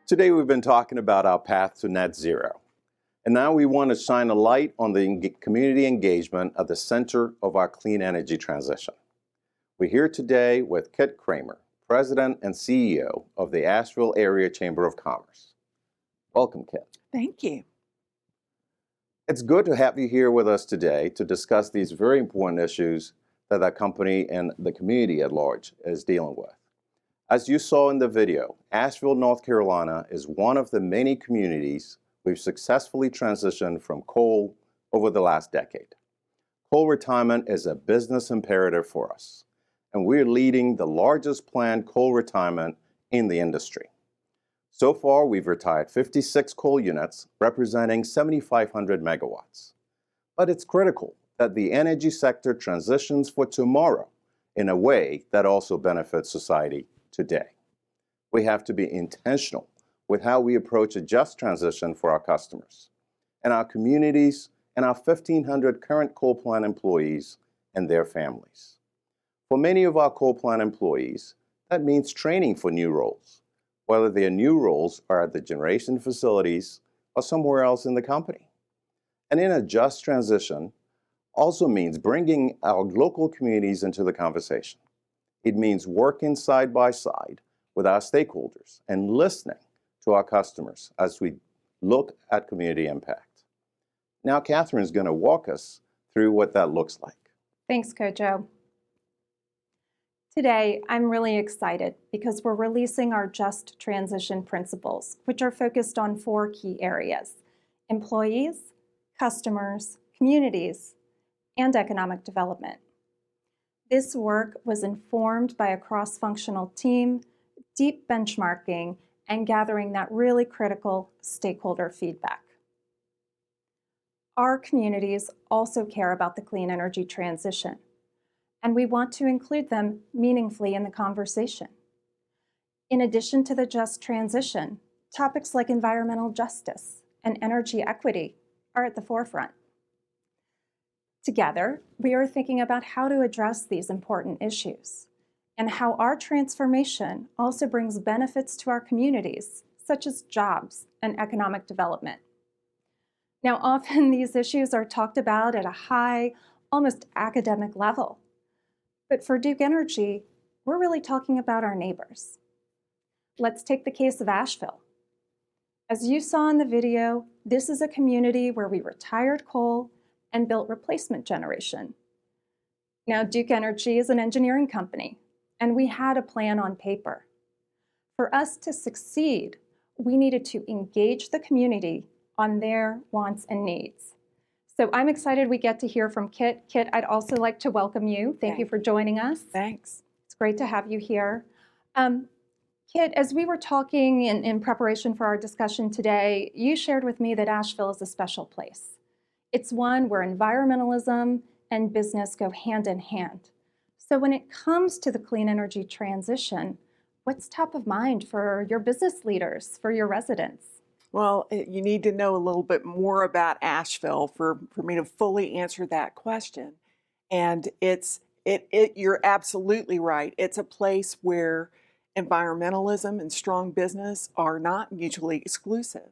Speaker 13: Today we've been talking about our path to net zero. And now we want to shine a light on the community engagement at the center of our clean energy transition. We're here today with Kit Kramer, President and CEO of the Asheville Area Chamber of Commerce. Welcome, Kit.
Speaker 14: Thank you.
Speaker 13: It's good to have you here with us today to discuss these very important issues that our company and the community at large is dealing with. As you saw in the video, Asheville, North Carolina is one of the many communities we've successfully transitioned from coal over the last decade. Coal retirement is a business imperative for us, and we're leading the largest planned coal retirement in the industry. So far, we've retired 56 coal units, representing 7,500 megawatts. But it's critical that the energy sector transitions for tomorrow in a way that also benefits society today. We have to be intentional with how we approach a just transition for our customers and our communities and our 1,500 current coal plant employees and their families. For many of our coal plant employees, that means training for new roles, whether their new roles are at the generation facilities or somewhere else in the company. And in a just transition also means bringing our local communities into the conversation. It means working side by side with our stakeholders and listening to our customers as we look at community impact. Now, Catherine's going to walk us through what that looks like.
Speaker 8: Thanks, Kojo. Today, I'm really excited because we're releasing our Just Transition Principles, which are focused on 4 key areas: employees, customers, communities, and economic development. This work was informed by a cross-functional team, deep benchmarking, and gathering that really critical stakeholder feedback. Our communities also care about the clean energy transition, and we want to include them meaningfully in the conversation. In addition to the just transition, topics like environmental justice and energy equity are at the forefront. Together, we are thinking about how to address these important issues and how our transformation also brings benefits to our communities, such as jobs and economic development. Now, often these issues are talked about at a high, almost academic level. But for Duke Energy, we're really talking about our neighbors. Let's take the case of Asheville. As you saw in the video, this is a community where we retired coal and built replacement generation. Now, Duke Energy is an engineering company, and we had a plan on paper. For us to succeed, we needed to engage the community on their wants and needs. So I'm excited we get to hear from Kit. Kit, I'd also like to welcome you. Thank you for joining us.
Speaker 14: Thanks.
Speaker 8: It's great to have you here. Kit, as we were talking in preparation for our discussion today, you shared with me that Asheville is a special place. It's one where environmentalism and business go hand in hand. So when it comes to the clean energy transition, what's top of mind for your business leaders, for your residents?
Speaker 14: Well, you need to know a little bit more about Asheville for me to fully answer that question. And you're absolutely right. It's a place where environmentalism and strong business are not mutually exclusive.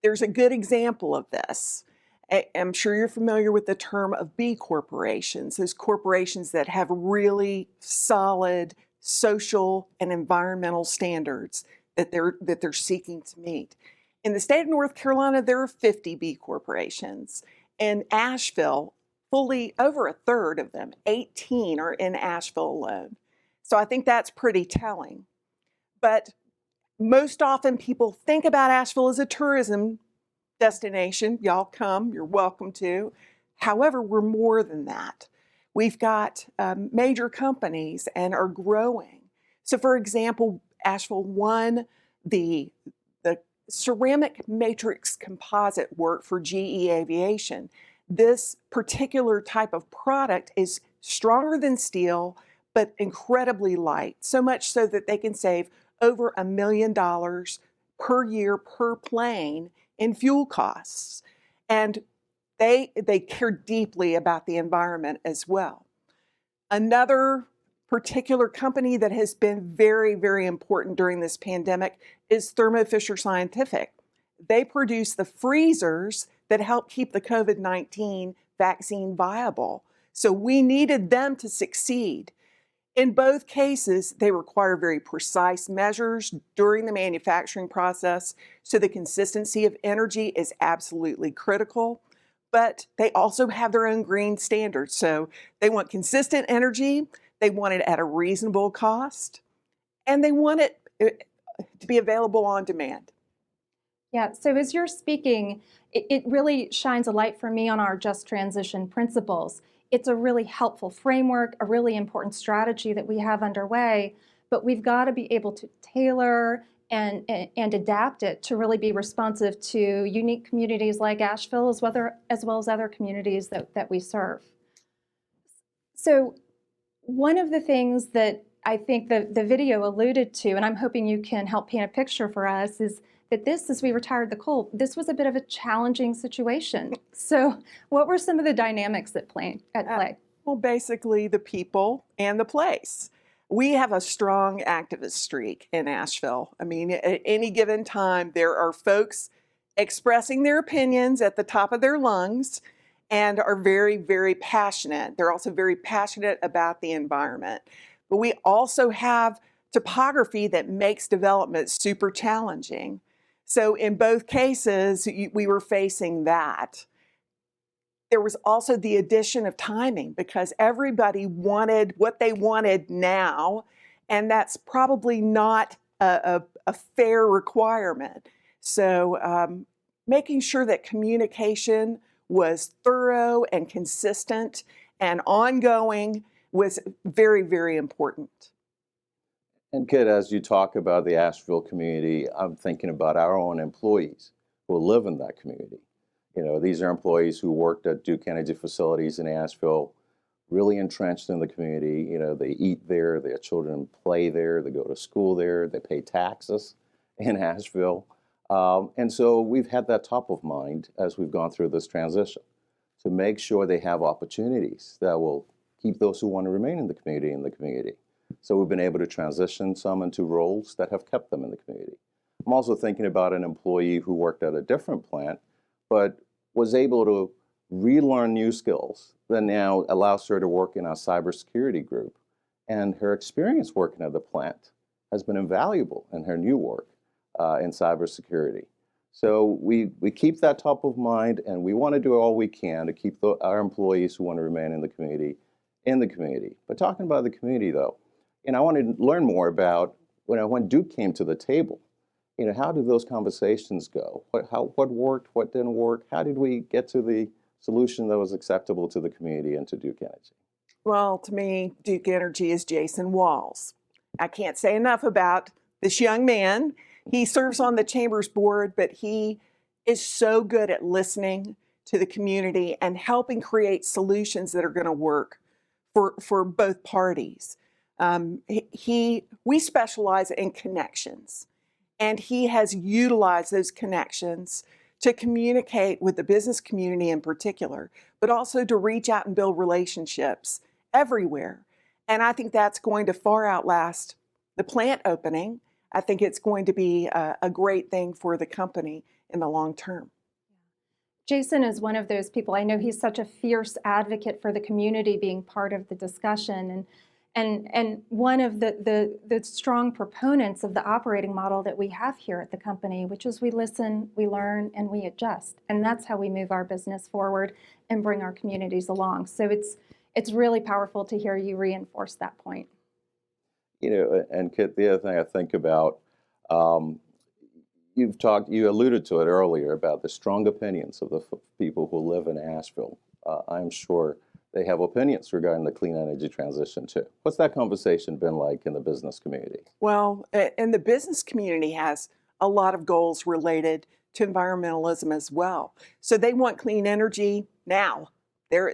Speaker 14: There's a good example of this. I'm sure you're familiar with the term of B corporations, those corporations that have really solid social and environmental standards that they're seeking to meet. In the state of North Carolina, there are 50 B corporations. In Asheville, fully over a third of them, 18, are in Asheville alone. So I think that's pretty telling. But most often people think about Asheville as a tourism destination. Y'all come, you're welcome to. However, we're more than that. We've got major companies and are growing. So for example, Asheville won the ceramic matrix composite work for GE Aviation. This particular type of product is stronger than steel, but incredibly light, so much so that they can save over $1 million per year per plane in fuel costs. And they care deeply about the environment as well. Another particular company that has been very, very important during this pandemic is Thermo Fisher Scientific. They produce the freezers that help keep the COVID-19 vaccine viable. So we needed them to succeed. In both cases, they require very precise measures during the manufacturing process, so the consistency of energy is absolutely critical. But they also have their own green standards. So they want consistent energy, they want it at a reasonable cost, and they want it to be available on demand.
Speaker 8: Yeah, so as you're speaking, it really shines a light for me on our just transition principles. It's a really helpful framework, a really important strategy that we have underway, but we've got to be able to tailor and adapt it to really be responsive to unique communities like Asheville as well as other communities that we serve. So one of the things that I think the video alluded to, and I'm hoping you can help paint a picture for us, is that as we retired the coal, this was a bit of a challenging situation. So what were some of the dynamics at play?
Speaker 14: Well, basically the people and the place. We have a strong activist streak in Asheville. I mean, at any given time, there are folks expressing their opinions at the top of their lungs and are very, very passionate. They're also very passionate about the environment. But we also have topography that makes development super challenging. So in both cases, we were facing that. There was also the addition of timing, because everybody wanted what they wanted now, and that's probably not a fair requirement. So making sure that communication was thorough and consistent and ongoing was very, very important.
Speaker 13: And Kit, as you talk about the Asheville community, I'm thinking about our own employees who live in that community. You know, these are employees who worked at Duke Energy facilities in Asheville, really entrenched in the community. You know, they eat there, their children play there, they go to school there, they pay taxes in Asheville. And so we've had that top of mind as we've gone through this transition, to make sure they have opportunities that will keep those who want to remain in the community. So we've been able to transition some into roles that have kept them in the community. I'm also thinking about an employee who worked at a different plant, but was able to relearn new skills that now allows her to work in our cybersecurity group. And her experience working at the plant has been invaluable in her new work in cybersecurity. So we keep that top of mind, and we want to do all we can to keep our employees who want to remain in the community. But talking about the community, though, I want to learn more about when Duke came to the table. How did those conversations go? What worked? What didn't work? How did we get to the solution that was acceptable to the community and to Duke Energy?
Speaker 11: Well, to me, Duke Energy is Jason Walls. I can't say enough about this young man. He serves on the Chamber's board, but he is so good at listening to the community and helping create solutions that are going to work for both parties. We specialize in connections, and he has utilized those connections to communicate with the business community in particular, but also to reach out and build relationships everywhere. And I think that's going to far outlast the plant opening. I think it's going to be a great thing for the company in the long term.
Speaker 8: Jason is one of those people. I know he's such a fierce advocate for the community being part of the discussion, and one of the strong proponents of the operating model that we have here at the company, which is we listen, we learn, and we adjust. And that's how we move our business forward and bring our communities along. So it's really powerful to hear you reinforce that point.
Speaker 13: You know, and Kit, the other thing I think about, you alluded to it earlier about the strong opinions of the people who live in Asheville. I'm sure they have opinions regarding the clean energy transition too. What's that conversation been like in the business community? Well,
Speaker 11: and the business community has a lot of goals related to environmentalism as well. So they want clean energy now.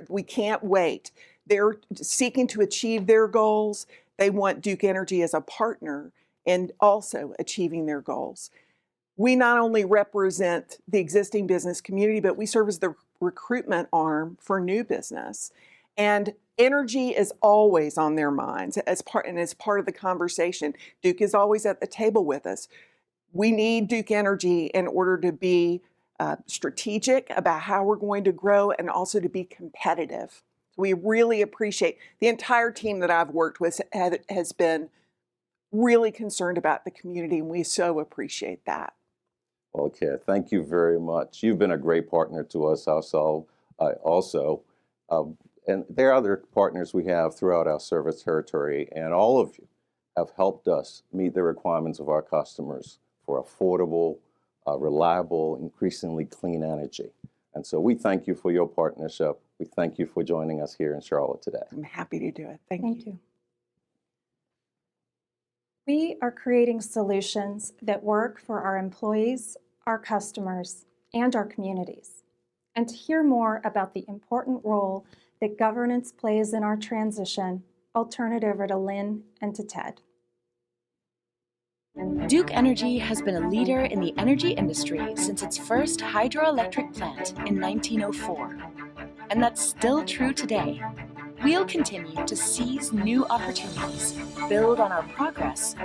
Speaker 11: We can't wait. They're seeking to achieve their goals. They want Duke Energy as a partner in also achieving their goals. We not only represent the existing business community, but we serve as the recruitment arm for new business. And energy is always on their minds as part of the conversation. Duke is always at the table with us. We need Duke Energy in order to be strategic about how we're going to grow and also to be competitive. We really appreciate the entire team that I've worked with has been really concerned about the community, and we so appreciate that.
Speaker 13: Okay, thank you very much. You've been a great partner to us also. And there are other partners we have throughout our service territory, and all of you have helped us meet the requirements of our customers for affordable, reliable, increasingly clean energy. And so we thank you for your partnership. We thank you for joining us here in Charlotte today.
Speaker 11: I'm happy to do it. Thank you.
Speaker 8: We are creating solutions that work for our employees, our customers, and our communities. And to hear more about the important role that governance plays in our transition, I'll turn it over to Lynn and to Ted.
Speaker 3: Duke Energy has been a leader in the energy industry since its first hydroelectric plant in 1904. And that's still true today. We'll continue to seize new opportunities, build on our progress,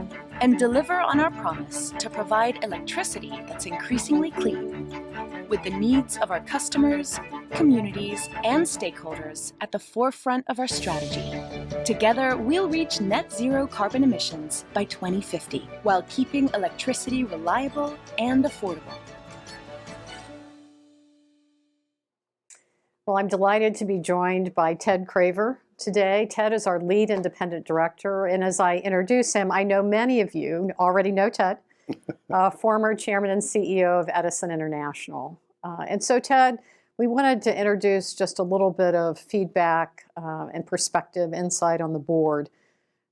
Speaker 3: and deliver on our promise to provide electricity that's increasingly clean, with the needs of our customers, communities, and stakeholders at the forefront of our strategy. Together, we'll reach net zero carbon emissions by 2050, while keeping electricity reliable and affordable.
Speaker 4: Well, I'm delighted to be joined by Ted Craver today. Ted is our lead independent director, and as I introduce him, I know many of you already know Ted, former chairman and CEO of Edison International. And so, Ted, we wanted to introduce just a little bit of feedback and perspective, insight on the board.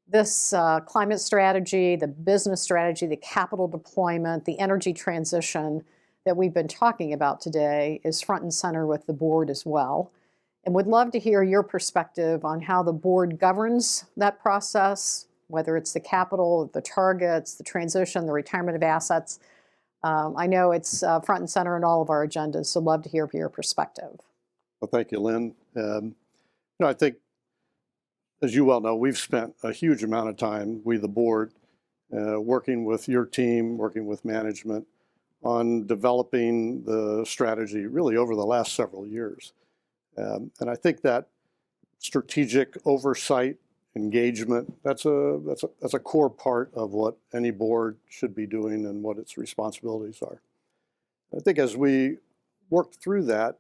Speaker 4: This climate strategy, the business strategy, the capital deployment, the energy transition that we've been talking about today is front and center with the board as well. And would love to hear your perspective on how the board governs that process, whether it's the capital, the targets, the transition, the retirement of assets. I know it's front and center in all of our agendas, so love to hear your perspective.
Speaker 15: Well, thank you, Lynn. I think, as you well know, we've spent a huge amount of time, we the board, working with your team, working with management, on developing the strategy really over the last several years. And I think that strategic oversight, engagement, that's a core part of what any board should be doing and what its responsibilities are. I think as we worked through that,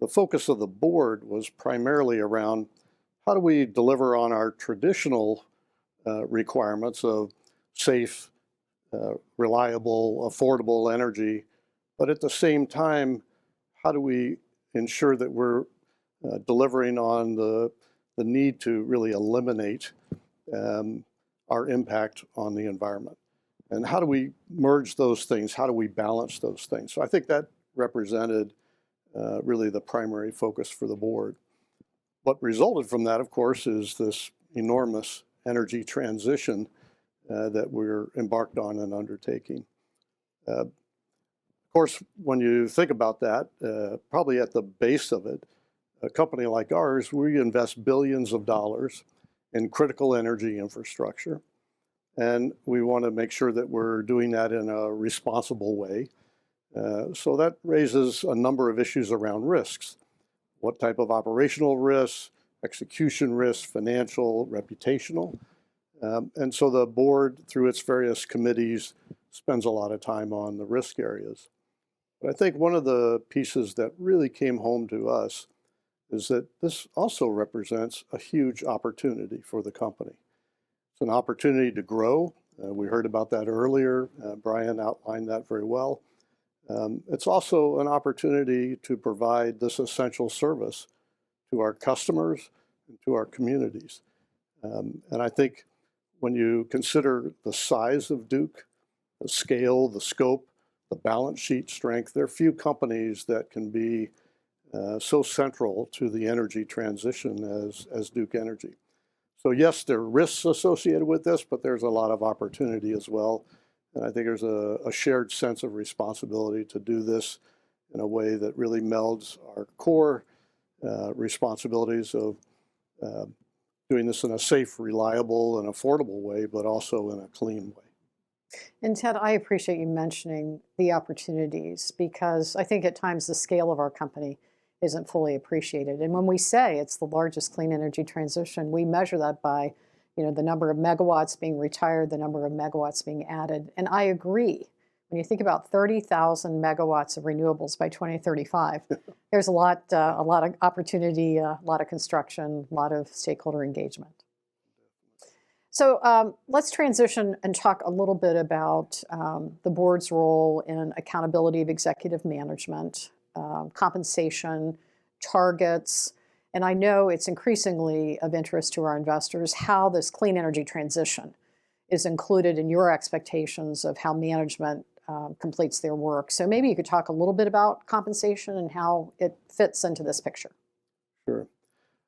Speaker 15: the focus of the board was primarily around how do we deliver on our traditional requirements of safe, reliable, affordable energy, but at the same time, how do we ensure that we're delivering on the need to really eliminate our impact on the environment. And how do we merge those things? How do we balance those things? So I think that represented really the primary focus for the board. What resulted from that, of course, is this enormous energy transition that we're embarked on and undertaking. Of course, when you think about that, probably at the base of it, a company like ours, we invest billions of dollars in critical energy infrastructure. And we want to make sure that we're doing that in a responsible way. So that raises a number of issues around risks. What type of operational risks, execution risks, financial, reputational. And so the board, through its various committees, spends a lot of time on the risk areas. But I think one of the pieces that really came home to us is that this also represents a huge opportunity for the company. It's an opportunity to grow. We heard about that earlier. Brian outlined that very well. It's also an opportunity to provide this essential service to our customers and to our communities. And I think when you consider the size of Duke, the scale, the scope, the balance sheet strength, there are few companies that can be so central to the energy transition as Duke Energy. So yes, there are risks associated with this, but there's a lot of opportunity as well. And I think there's a shared sense of responsibility to do this in a way that really melds our core responsibilities of doing this in a safe, reliable, and affordable way, but also in a clean way.
Speaker 4: And Ted, I appreciate you mentioning the opportunities because I think at times the scale of our company isn't fully appreciated. And when we say it's the largest clean energy transition, we measure that by, the number of megawatts being retired, the number of megawatts being added. And I agree. When you think about 30,000 megawatts of renewables by 2035, there's a lot of opportunity, a lot of construction, a lot of stakeholder engagement. So let's transition and talk a little bit about the board's role in accountability of executive management, compensation, targets, and I know it's increasingly of interest to our investors how this clean energy transition is included in your expectations of how management completes their work. So maybe you could talk a little bit about compensation and how it fits into this picture.
Speaker 15: Sure.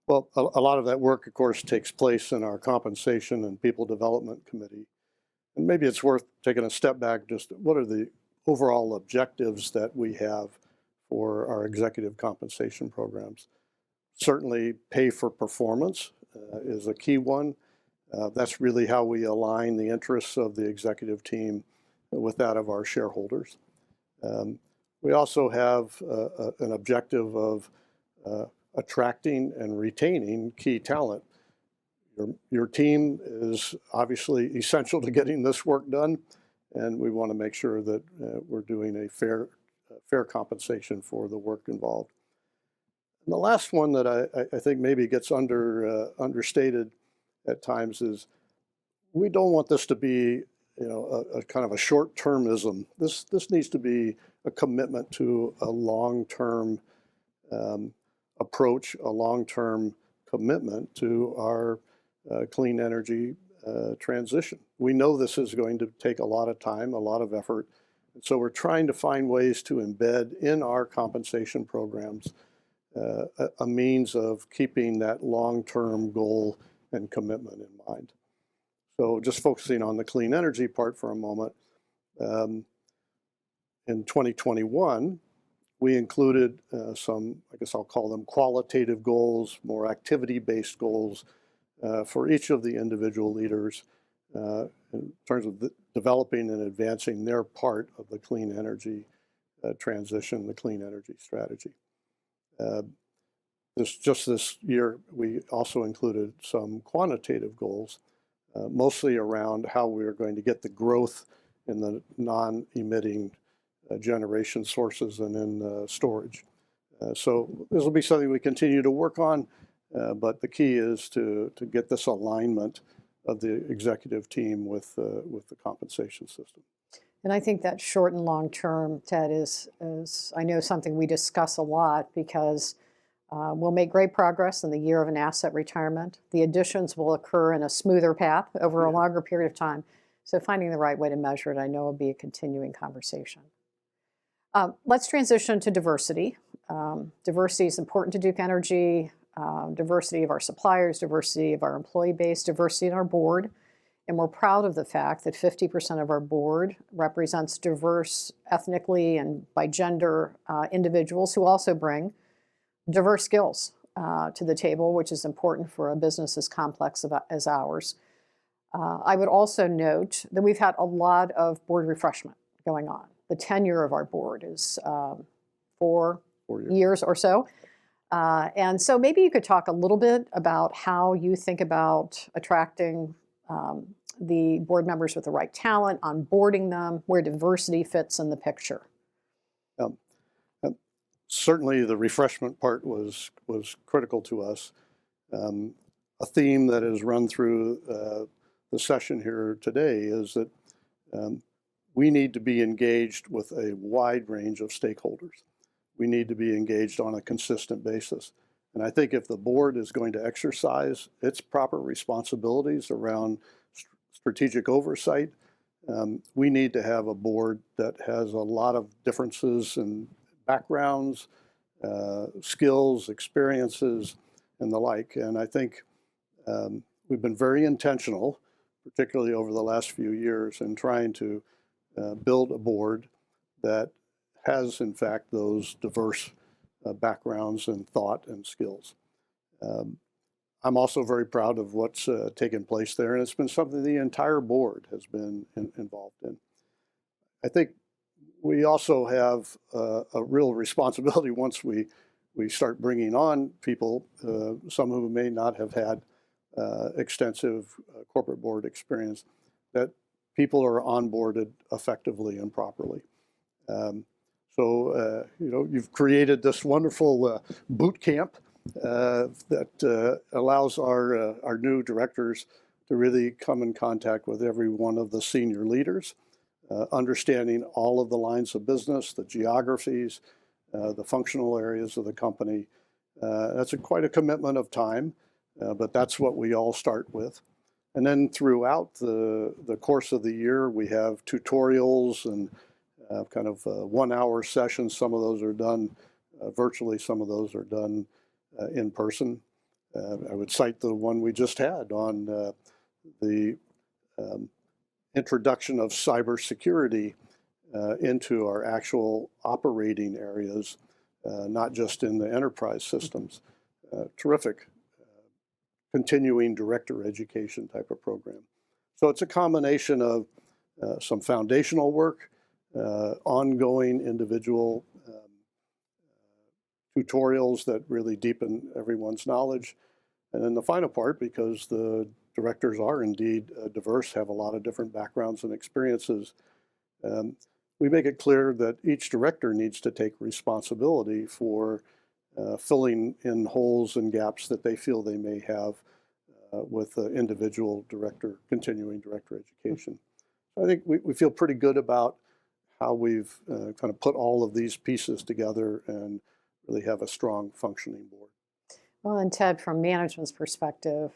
Speaker 15: Well, a lot of that work, of course, takes place in our Compensation and People Development Committee. And maybe it's worth taking a step back, just what are the overall objectives that we have for our executive compensation programs? Certainly, pay for performance is a key one. That's really how we align the interests of the executive team with that of our shareholders. We also have an objective of attracting and retaining key talent. Your team is obviously essential to getting this work done, and we want to make sure that we're doing a fair compensation for the work involved. And the last one that I think maybe gets understated at times is we don't want this to be a kind of a short-termism. This needs to be a commitment to a long-term approach, a long-term commitment to our clean energy transition. We know this is going to take a lot of time, a lot of effort. And so we're trying to find ways to embed in our compensation programs a means of keeping that long-term goal and commitment in mind. So just focusing on the clean energy part for a moment, in 2021, we included some, I guess I'll call them qualitative goals, more activity-based goals for each of the individual leaders in terms of developing and advancing their part of the clean energy transition, the clean energy strategy. Just this year, we also included some quantitative goals, mostly around how we are going to get the growth in the non-emitting generation sources and in storage. So this will be something we continue to work on, but the key is to get this alignment of the executive team with the compensation system.
Speaker 4: And I think that short and long term, Ted, is I know something we discuss a lot because we'll make great progress in the year of an asset retirement. The additions will occur in a smoother path over a longer period of time. So finding the right way to measure it, I know, will be a continuing conversation. Let's transition to diversity. Diversity is important to Duke Energy. Diversity of our suppliers, diversity of our employee base, diversity in our board. And we're proud of the fact that 50% of our board represents diverse ethnically and by gender individuals who also bring diverse skills to the table, which is important for a business as complex as ours. I would also note that we've had a lot of board refreshment going on. The tenure of our board is 4 years or so. And so maybe you could talk a little bit about how you think about attracting the board members with the right talent, onboarding them, where diversity fits in the picture.
Speaker 15: Certainly the refreshment part was critical to us. A theme that has run through the session here today is that we need to be engaged with a wide range of stakeholders. We need to be engaged on a consistent basis. And I think if the board is going to exercise its proper responsibilities around strategic oversight, we need to have a board that has a lot of differences in backgrounds, skills, experiences, and the like. And I think we've been very intentional, particularly over the last few years, in trying to build a board that has, in fact, those diverse backgrounds and thought and skills. I'm also very proud of what's taken place there, and it's been something the entire board has been involved in. I think we also have a real responsibility once we start bringing on people, some who may not have had extensive corporate board experience, that people are onboarded effectively and properly. So you've created this wonderful boot camp that allows our new directors to really come in contact with every one of the senior leaders, understanding all of the lines of business, the geographies, the functional areas of the company. That's quite a commitment of time, but that's what we all start with. And then throughout the course of the year, we have tutorials and kind of 1-hour sessions. Some of those are done virtually, some of those are done in person. I would cite the one we just had on the introduction of cybersecurity into our actual operating areas, not just in the enterprise systems. Terrific continuing director education type of program. So it's a combination of some foundational work, ongoing individual tutorials that really deepen everyone's knowledge. And then the final part, because the directors are indeed diverse, have a lot of different backgrounds and experiences, we make it clear that each director needs to take responsibility for filling in holes and gaps that they feel they may have with the individual director, continuing director education. So I think we feel pretty good about how we've kind of put all of these pieces together and really have a strong functioning board.
Speaker 4: Well, and Ted, from management's perspective,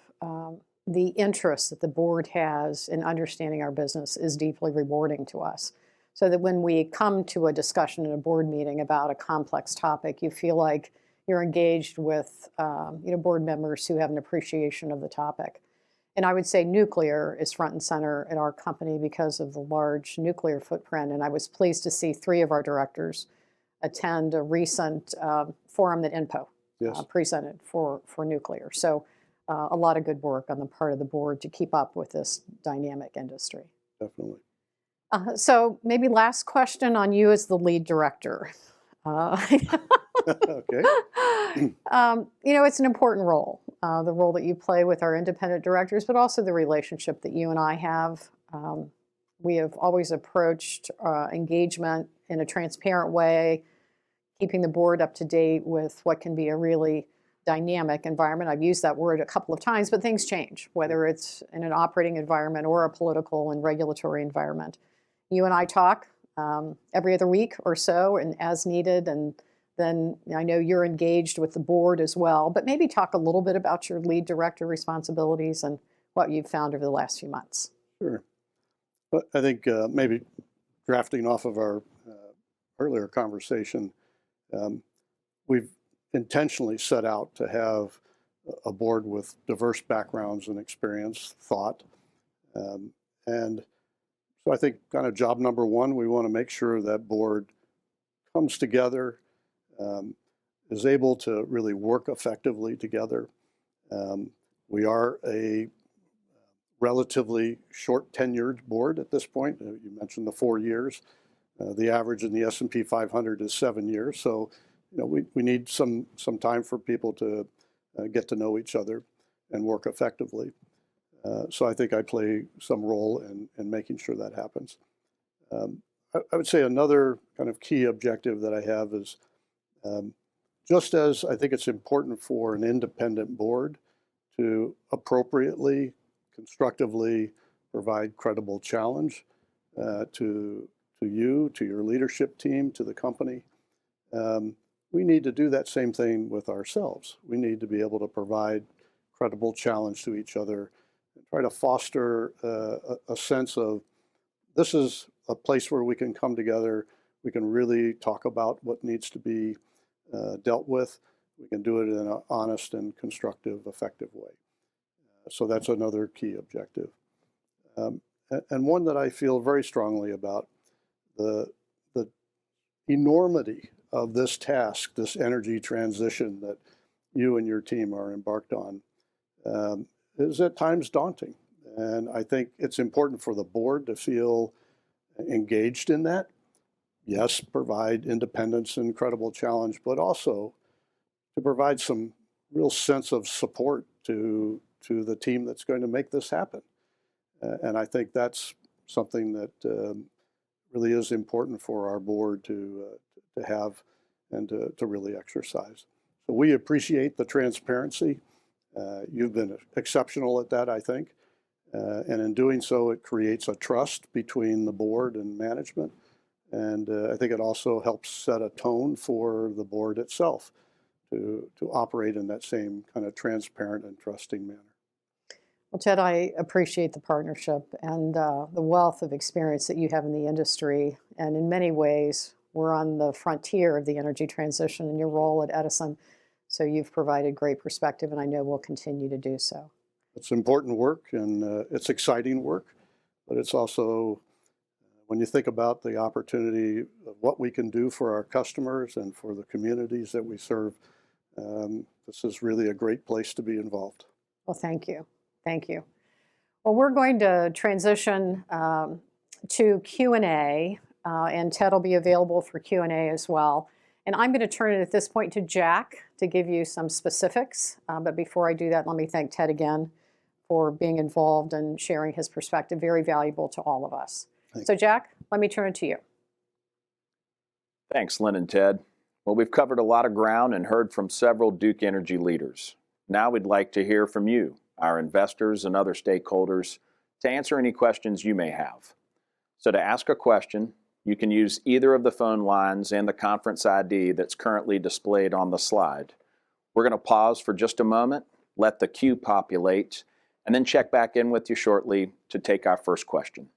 Speaker 4: the interest that the board has in understanding our business is deeply rewarding to us. So that when we come to a discussion in a board meeting about a complex topic, you feel like you're engaged with board members who have an appreciation of the topic. And I would say nuclear is front and center at our company because of the large nuclear footprint. And I was pleased to see 3 of our directors attend a recent forum that INPO presented for nuclear. So a lot of good work on the part of the board to keep up with this dynamic industry.
Speaker 15: Definitely.
Speaker 4: So maybe last question on you as the lead director.
Speaker 15: Okay.
Speaker 4: It's an important role, the role that you play with our independent directors, but also the relationship that you and I have. We have always approached engagement in a transparent way, keeping the board up to date with what can be a really dynamic environment. I've used that word a couple of times, but things change, whether it's in an operating environment or a political and regulatory environment. You and I talk every other week or so and as needed, and then I know you're engaged with the board as well, but maybe talk a little bit about your lead director responsibilities and what you've found over the last few months.
Speaker 15: Sure. But I think maybe drafting off of our earlier conversation, we've intentionally set out to have a board with diverse backgrounds and experience, thought. And so I think kind of job number one, we want to make sure that board comes together, is able to really work effectively together. We are a relatively short tenured board at this point. You mentioned the 4 years. The average in the S&P 500 is 7 years. So, we need some time for people to get to know each other and work effectively. So I think I play some role in making sure that happens. I would say another kind of key objective that I have is just as I think it's important for an independent board to appropriately, constructively provide credible challenge to you, to your leadership team, to the company. We need to do that same thing with ourselves. We need to be able to provide credible challenge to each other and try to foster a sense of this is a place where we can come together. We can really talk about what needs to be dealt with. We can do it in an honest and constructive, effective way. So that's another key objective. And one that I feel very strongly about, the enormity of this task, this energy transition that you and your team are embarked on, is at times daunting. And I think it's important for the board to feel engaged in that. Yes, provide independence and credible challenge, but also to provide some real sense of support to the team that's going to make this happen. And I think that's something that really is important for our board to have and to really exercise. So we appreciate the transparency. You've been exceptional at that, I think. And in doing so, it creates a trust between the board and management. And I think it also helps set a tone for the board itself to operate in that same kind of transparent and trusting manner.
Speaker 4: Well, Ted, I appreciate the partnership and the wealth of experience that you have in the industry. And in many ways, we're on the frontier of the energy transition in your role at Edison. So you've provided great perspective, and I know we'll continue to do so.
Speaker 15: It's important work, and it's exciting work, but it's also, when you think about the opportunity of what we can do for our customers and for the communities that we serve, this is really a great place to be involved.
Speaker 4: Well, thank you. Thank you. Well, we're going to transition to Q&A, and Ted will be available for Q&A as well. And I'm going to turn it at this point to Jack to give you some specifics. But before I do that, let me thank Ted again for being involved and sharing his perspective. Very valuable to all of us. So Jack, let me turn it to you.
Speaker 1: Thanks, Lynn and Ted. Well, we've covered a lot of ground and heard from several Duke Energy leaders. Now we'd like to hear from you, our investors and other stakeholders, to answer any questions you may have. So to ask a question, you can use either of the phone lines and the conference ID that's currently displayed on the slide. We're going to pause for just a moment, let the queue populate, and then check back in with you shortly to take our first question.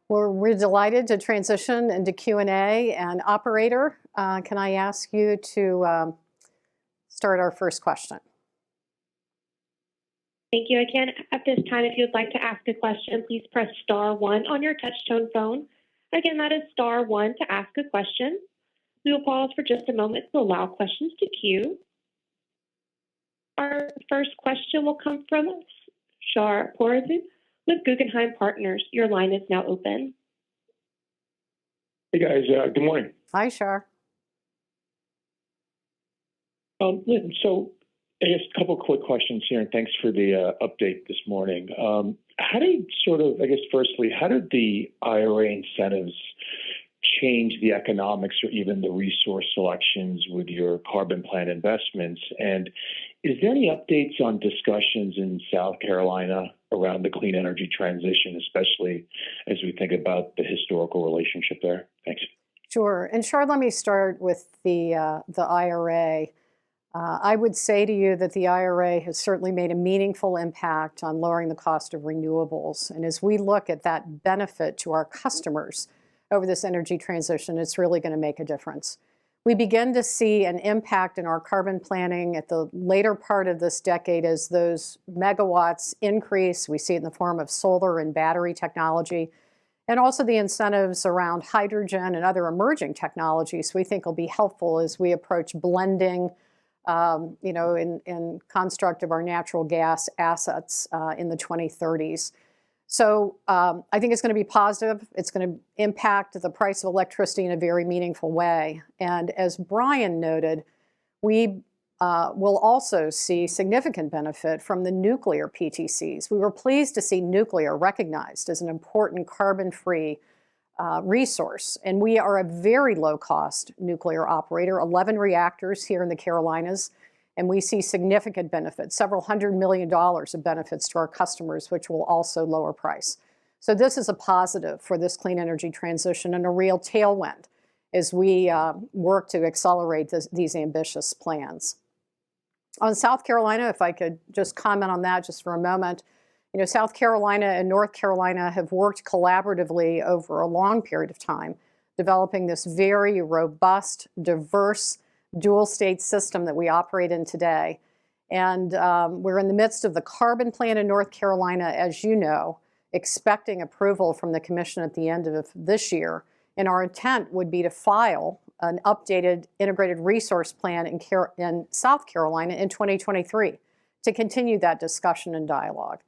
Speaker 4: We're delighted to transition into Q&A. And operator, can I ask you to start our first question?
Speaker 16: Thank you. Again, at this time, if you'd like to ask a question, please press *1 on your touch-tone phone. Again, that is *1 to ask a question. We will pause for just a moment to allow questions to queue. Our first question will come from Shar Pourreza with Guggenheim Partners. Your line is now open.
Speaker 17: Hey guys, good morning.
Speaker 4: Hi, Shar.
Speaker 17: Lynn, so I guess a couple of quick questions here, and thanks for the update this morning. How did firstly, how did the IRA incentives change the economics or even the resource selections with your carbon plan investments? And is there any updates on discussions in South Carolina around the clean energy transition, especially as we think about the historical relationship there? Thanks.
Speaker 4: Sure. And Shar, let me start with the IRA. I would say to you that the IRA has certainly made a meaningful impact on lowering the cost of renewables. And as we look at that benefit to our customers over this energy transition, it's really going to make a difference. We begin to see an impact in our carbon planning at the later part of this decade as those megawatts increase. We see it in the form of solar and battery technology, and also the incentives around hydrogen and other emerging technologies we think will be helpful as we approach blending in construct of our natural gas assets in the 2030s. So I think it's going to be positive. It's going to impact the price of electricity in a very meaningful way. And as Brian noted, we will also see significant benefit from the nuclear PTCs. We were pleased to see nuclear recognized as an important carbon-free resource. And we are a very low-cost nuclear operator, 11 reactors here in the Carolinas. And we see significant benefits, several $100 million of benefits to our customers, which will also lower price. So this is a positive for this clean energy transition and a real tailwind as we work to accelerate these ambitious plans. On South Carolina, if I could just comment on that just for a moment, South Carolina and North Carolina have worked collaboratively over a long period of time, developing this very robust, diverse, dual state system that we operate in today. And we're in the midst of the carbon plan in North Carolina, as you know, expecting approval from the commission at the end of this year. And our intent would be to file an updated integrated resource plan in South Carolina in 2023 to continue that discussion and dialogue.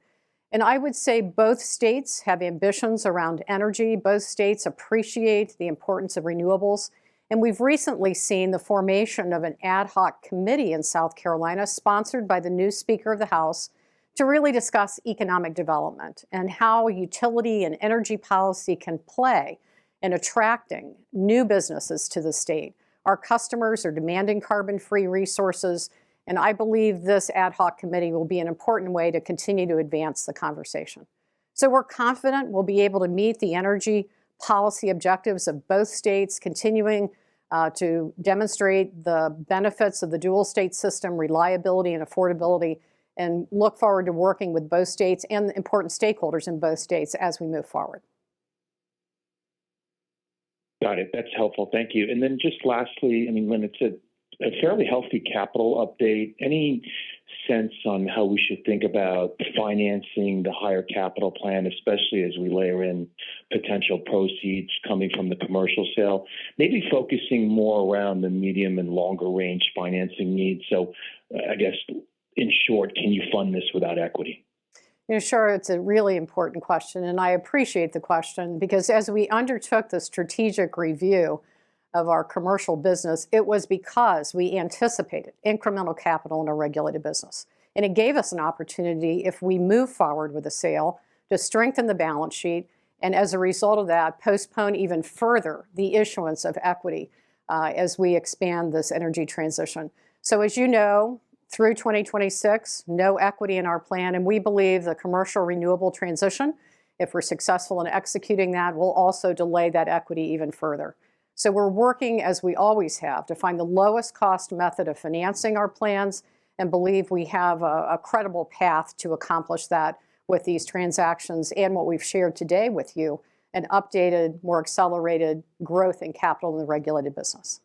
Speaker 4: And I would say both states have ambitions around energy. Both states appreciate the importance of renewables. And we've recently seen the formation of an ad hoc committee in South Carolina, sponsored by the new Speaker of the House, to really discuss economic development and how utility and energy policy can play in attracting new businesses to the state. Our customers are demanding carbon-free resources, and I believe this ad hoc committee will be an important way to continue to advance the conversation. So we're confident we'll be able to meet the energy policy objectives of both states, continuing to demonstrate the benefits of the dual state system, reliability and affordability, and look forward to working with both states and important stakeholders in both states as we move forward.
Speaker 17: Got it. That's helpful. Thank you. And then just lastly, Lynn, it's a fairly healthy capital update. Any sense on how we should think about financing the higher capital plan, especially as we layer in potential proceeds coming from the commercial sale, maybe focusing more around the medium and longer range financing needs? So I guess, in short, can you fund this without equity?
Speaker 4: Sure, it's a really important question, and I appreciate the question because as we undertook the strategic review of our commercial business, it was because we anticipated incremental capital in a regulated business. And it gave us an opportunity, if we move forward with a sale, to strengthen the balance sheet, and as a result of that, postpone even further the issuance of equity as we expand this energy transition. So as you know, through 2026, no equity in our plan, and we believe the commercial renewable transition, if we're successful in executing that, will also delay that equity even further. So we're working, as we always have, to find the lowest cost method of financing our plans and believe we have a credible path to accomplish that with these transactions and what we've shared today with you an updated, more accelerated growth in capital in the regulated business.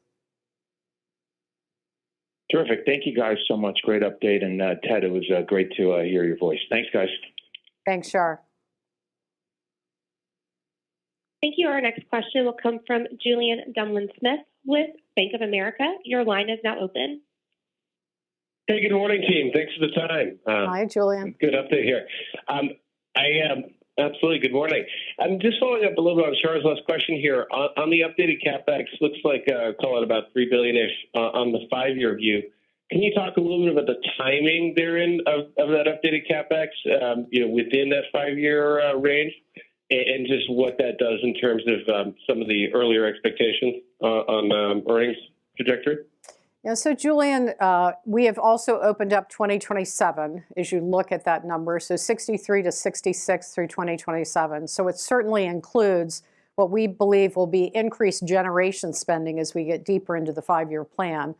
Speaker 17: Terrific. Thank you guys so much. Great update. And Ted, it was great to hear your voice. Thanks, guys.
Speaker 4: Thanks, Shar.
Speaker 16: Thank you. Our next question will come from Julian Dumoulin-Smith with Bank of America. Your line is now open.
Speaker 18: Hey, good morning, team. Thanks for the time.
Speaker 4: Hi, Julian.
Speaker 18: Good update here. Absolutely. Good morning. I'm just following up a little bit on Char's last question here. On the updated CapEx, looks like call it about $3 billion-ish on the 5-year view. Can you talk a little bit about the timing therein of that updated CapEx, within that 5-year range, and just what that does in terms of some of the earlier expectations on earnings trajectory?
Speaker 4: Yeah, so Julian, we have also opened up 2027 as you look at that number, so 63 to 66 through 2027. So it certainly includes what we believe will be increased generation spending as we get deeper into the 5-year plan.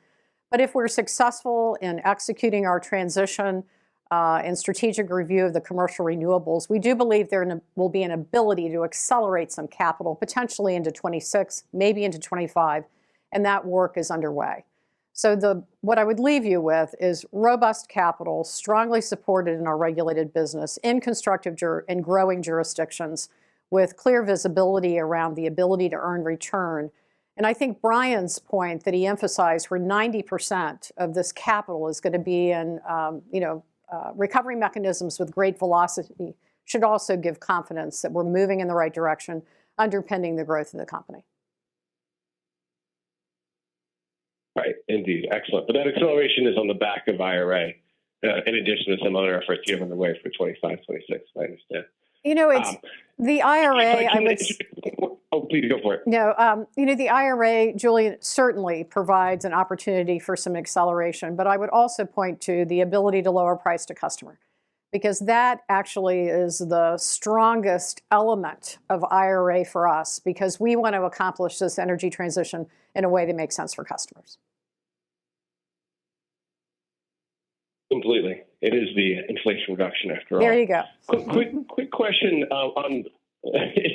Speaker 4: But if we're successful in executing our transition and strategic review of the commercial renewables, we do believe there will be an ability to accelerate some capital, potentially into 26, maybe into 25, and that work is underway. So what I would leave you with is robust capital, strongly supported in our regulated business, in constructive and growing jurisdictions, with clear visibility around the ability to earn return. And I think Brian's point that he emphasized, where 90% of this capital is going to be in recovery mechanisms with great velocity, should also give confidence that we're moving in the right direction, underpinning the growth of the company.
Speaker 18: Right, indeed. Excellent. But that acceleration is on the back of IRA, in addition to some other efforts you have on the way for 25, 26, I understand.
Speaker 4: It's the IRA,
Speaker 18: Oh, please go for it.
Speaker 4: No, the IRA, Julian, certainly provides an opportunity for some acceleration, but I would also point to the ability to lower price to customer, because that actually is the strongest element of IRA for us, because we want to accomplish this energy transition in a way that makes sense for customers.
Speaker 18: Completely. It is the Inflation Reduction after all.
Speaker 4: There you go.
Speaker 18: Quick question on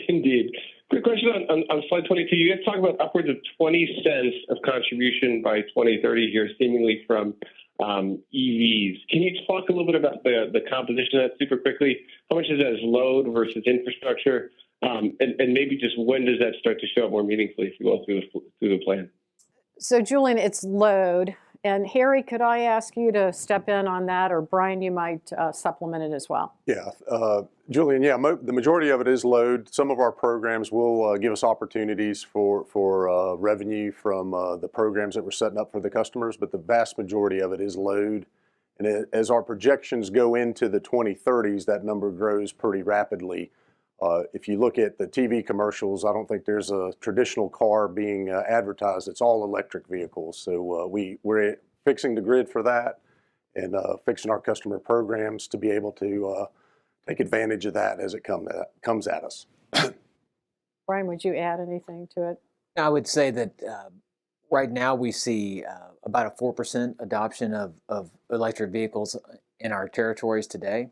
Speaker 18: indeed. Quick question on slide 22. You guys talk about upwards of 20 cents of contribution by 2030 here, seemingly from EVs. Can you talk a little bit about the composition of that super quickly? How much is that as load versus infrastructure? And maybe just when does that start to show up more meaningfully, if you will, through the plan?
Speaker 4: So, Julian, it's load. And Harry, could I ask you to step in on that, or Brian, you might supplement it as well?
Speaker 7: Yeah, Julian, the majority of it is load. Some of our programs will give us opportunities for revenue from the programs that we're setting up for the customers, but the vast majority of it is load. And as our projections go into the 2030s, that number grows pretty rapidly. If you look at the TV commercials, I don't think there's a traditional car being advertised. It's all electric vehicles. So we're fixing the grid for that, and fixing our customer programs to be able to take advantage of that as it comes at us.
Speaker 4: Brian, would you add anything to it?
Speaker 5: I would say that right now we see about a 4% adoption of electric vehicles in our territories today.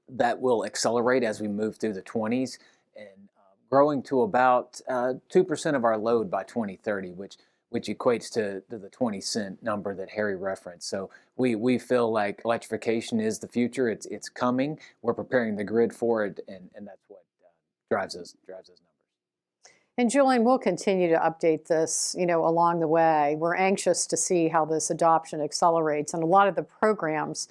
Speaker 5: That will accelerate as we move through the 20s, and growing to about 2% of our load by 2030, which equates to the 20-cent number that Harry referenced. So we feel like electrification is the future. It's coming. We're preparing the grid for it, and that's what drives those numbers.
Speaker 4: And Julian, we'll continue to update this, along the way. We're anxious to see how this adoption accelerates, and a lot of the programs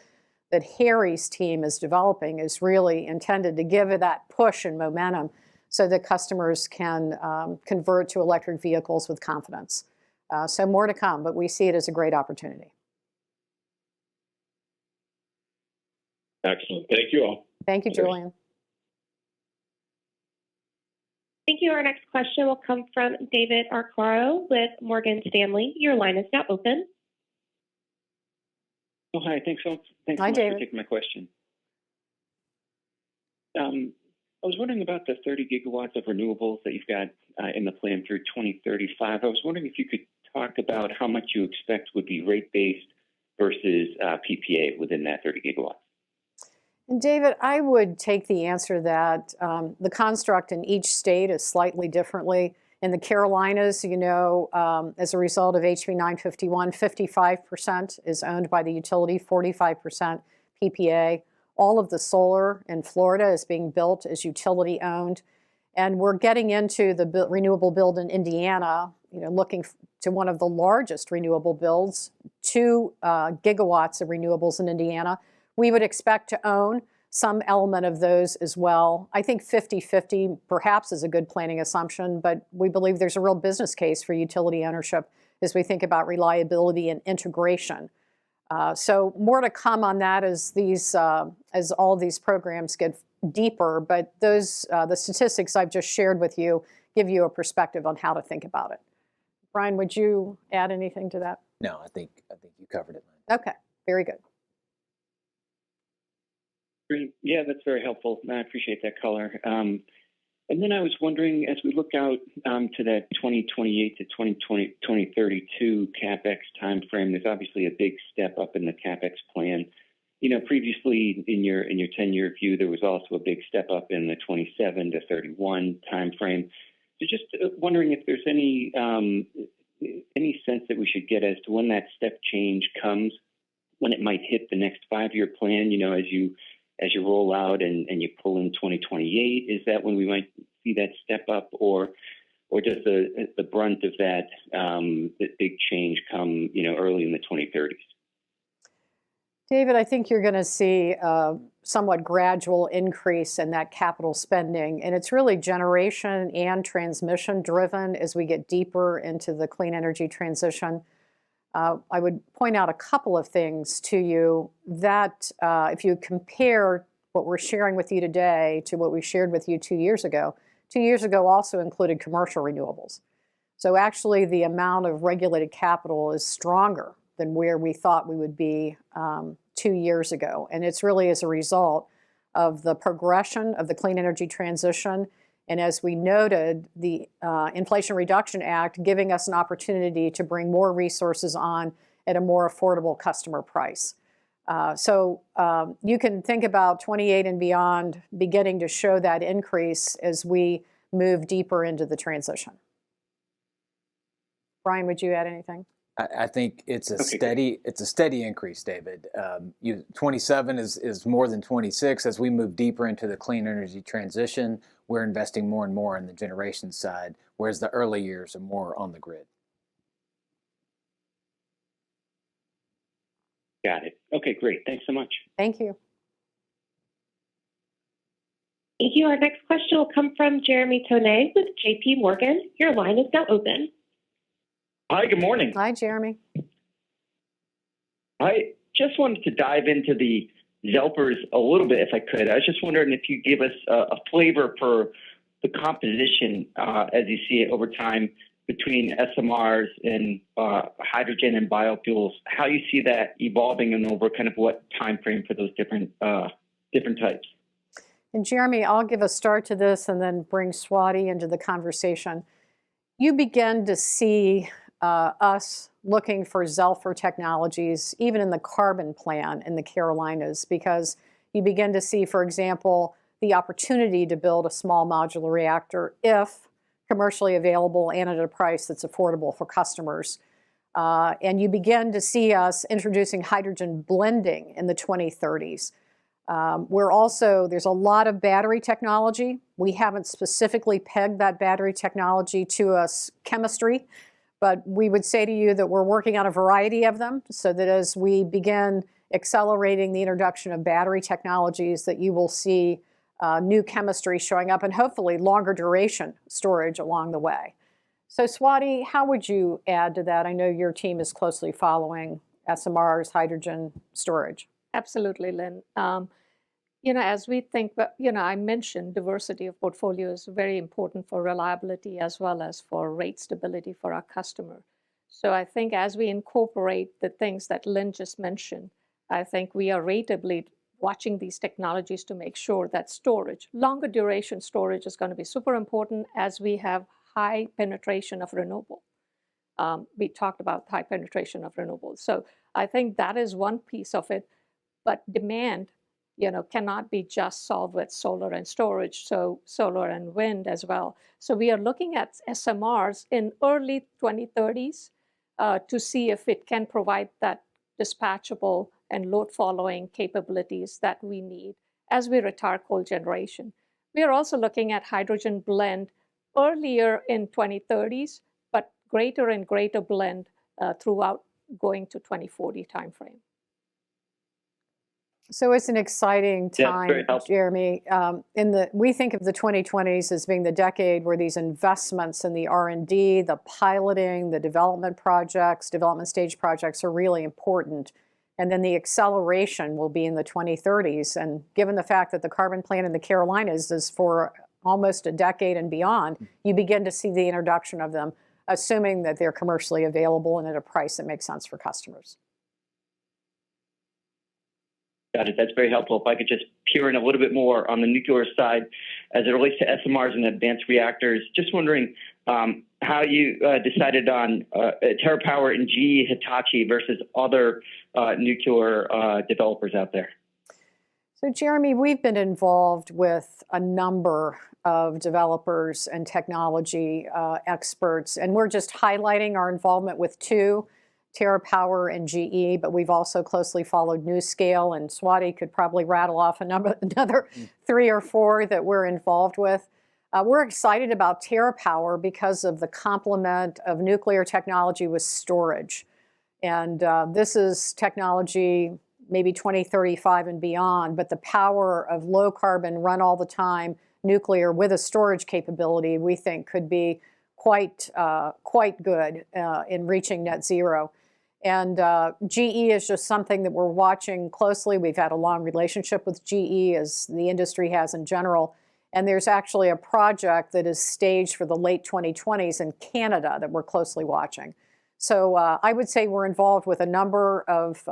Speaker 4: that Harry's team is developing is really intended to give it that push and momentum so that customers can convert to electric vehicles with confidence. So more to come, but we see it as a great opportunity.
Speaker 18: Excellent. Thank you all.
Speaker 4: Thank you, Julian.
Speaker 16: Thank you. Our next question will come from David Arcaro with Morgan Stanley. Your line is now open.
Speaker 19: Oh, hi. Thanks so much for taking my question. I was wondering about the 30 gigawatts of renewables that you've got in the plan through 2035. I was wondering if you could talk about how much you expect would be rate-based versus PPA within that 30 gigawatts.
Speaker 4: And David, I would take the answer that the construct in each state is slightly differently. In the Carolinas, you know, as a result of HB 951, 55% is owned by the utility, 45% PPA. All of the solar in Florida is being built as utility owned. And we're getting into the renewable build in Indiana, you know, looking to one of the largest renewable builds, 2 gigawatts of renewables in Indiana. We would expect to own some element of those as well. I think 50-50 perhaps is a good planning assumption, but we believe there's a real business case for utility ownership as we think about reliability and integration. So more to come on that as all these programs get deeper, but those the statistics I've just shared with you give you a perspective on how to think about it. Brian, would you add anything to that?
Speaker 5: No, I think you covered it.
Speaker 4: Okay, very good.
Speaker 19: Great. Yeah, that's very helpful. I appreciate that color. And then I was wondering, as we look out to that 2028 to 2032 CapEx timeframe, there's obviously a big step up in the CapEx plan. You know, previously in your 10-year view, there was also a big step up in the 27 to 31 timeframe. So just wondering if there's any sense that we should get as to when that step change comes, when it might hit the next 5-year plan. You know, as you roll out and you pull in 2028, is that when we might see that step up, or does the brunt of that big change come, you know, early in the 2030s?
Speaker 4: David, I think you're going to see a somewhat gradual increase in that capital spending, and it's really generation and transmission driven as we get deeper into the clean energy transition. I would point out a couple of things to you that if you compare what we're sharing with you today to what we shared with you 2 years ago also included commercial renewables. So actually the amount of regulated capital is stronger than where we thought we would be 2 years ago. And it's really as a result of the progression of the clean energy transition. And as we noted, the Inflation Reduction Act giving us an opportunity to bring more resources on at a more affordable customer price. So you can think about 28 and beyond beginning to show that increase as we move deeper into the transition. Brian, would you add anything?
Speaker 5: I think it's a steady increase, David. 27 is more than 26. As we move deeper into the clean energy transition, we're investing more and more on the generation side, whereas the early years are more on the grid.
Speaker 19: Got it. Okay, great. Thanks so much.
Speaker 4: Thank you.
Speaker 16: Thank you. Our next question will come from Jeremy Tonet with JP Morgan. Your line is now open.
Speaker 20: Hi, good morning.
Speaker 4: Hi, Jeremy.
Speaker 20: I just wanted to dive into the ZELPers a little bit, if I could. I was just wondering if you give us a flavor for the composition as you see it over time between SMRs and hydrogen and biofuels, how you see that evolving and over kind of what time frame for those different types.
Speaker 4: And Jeremy, I'll give a start to this and then bring Swati into the conversation. You begin to see us looking for ZELFR technologies, even in the carbon plan in the Carolinas, because you begin to see, for example, the opportunity to build a small modular reactor if commercially available and at a price that's affordable for customers. And you begin to see us introducing hydrogen blending in the 2030s. There's a lot of battery technology. We haven't specifically pegged that battery technology to a chemistry, but we would say to you that we're working on a variety of them so that as we begin accelerating the introduction of battery technologies, that you will see new chemistry showing up and hopefully longer duration storage along the way. So Swati, how would you add to that? I know your team is closely following SMRs, hydrogen storage.
Speaker 6: Absolutely, Lynn. You know, as we think, you know, I mentioned diversity of portfolio is very important for reliability as well as for rate stability for our customer. So I think as we incorporate the things that Lynn just mentioned, I think we are ratably watching these technologies to make sure that storage, longer duration storage is going to be super important as we have high penetration of renewable. We talked about high penetration of renewables. So I think that is one piece of it, but demand cannot be just solved with solar and storage, so solar and wind as well. So we are looking at SMRs in early 2030s to see if it can provide that dispatchable and load following capabilities that we need as we retire coal generation. We are also looking at hydrogen blend earlier in 2030s, but greater and greater blend throughout going to 2040 timeframe.
Speaker 4: So it's an exciting time, Jeremy. We think of the 2020s as being the decade where these investments in the R&D, the piloting, the development stage projects are really important. And then the acceleration will be in the 2030s. And given the fact that the carbon plan in the Carolinas is for almost a decade and beyond, you begin to see the introduction of them, assuming that they're commercially available and at a price that makes sense for customers.
Speaker 20: Got it. That's very helpful. If I could just peer in a little bit more on the nuclear side as it relates to SMRs and advanced reactors, just wondering how you decided on TerraPower and GE Hitachi versus other nuclear developers out there.
Speaker 4: So Jeremy, we've been involved with a number of developers and technology experts, and we're just highlighting our involvement with two, TerraPower and GE, but we've also closely followed NuScale, and Swati could probably rattle off another 3 or 4 that we're involved with. We're excited about TerraPower because of the complement of nuclear technology with storage. And this is technology maybe 2035 and beyond, but the power of low carbon, run all the time nuclear with a storage capability, we think could be quite good in reaching net zero. And GE is just something that we're watching closely. We've had a long relationship with GE, as the industry has in general. And there's actually a project that is staged for the late 2020s in Canada that we're closely watching. So I would say we're involved with a number of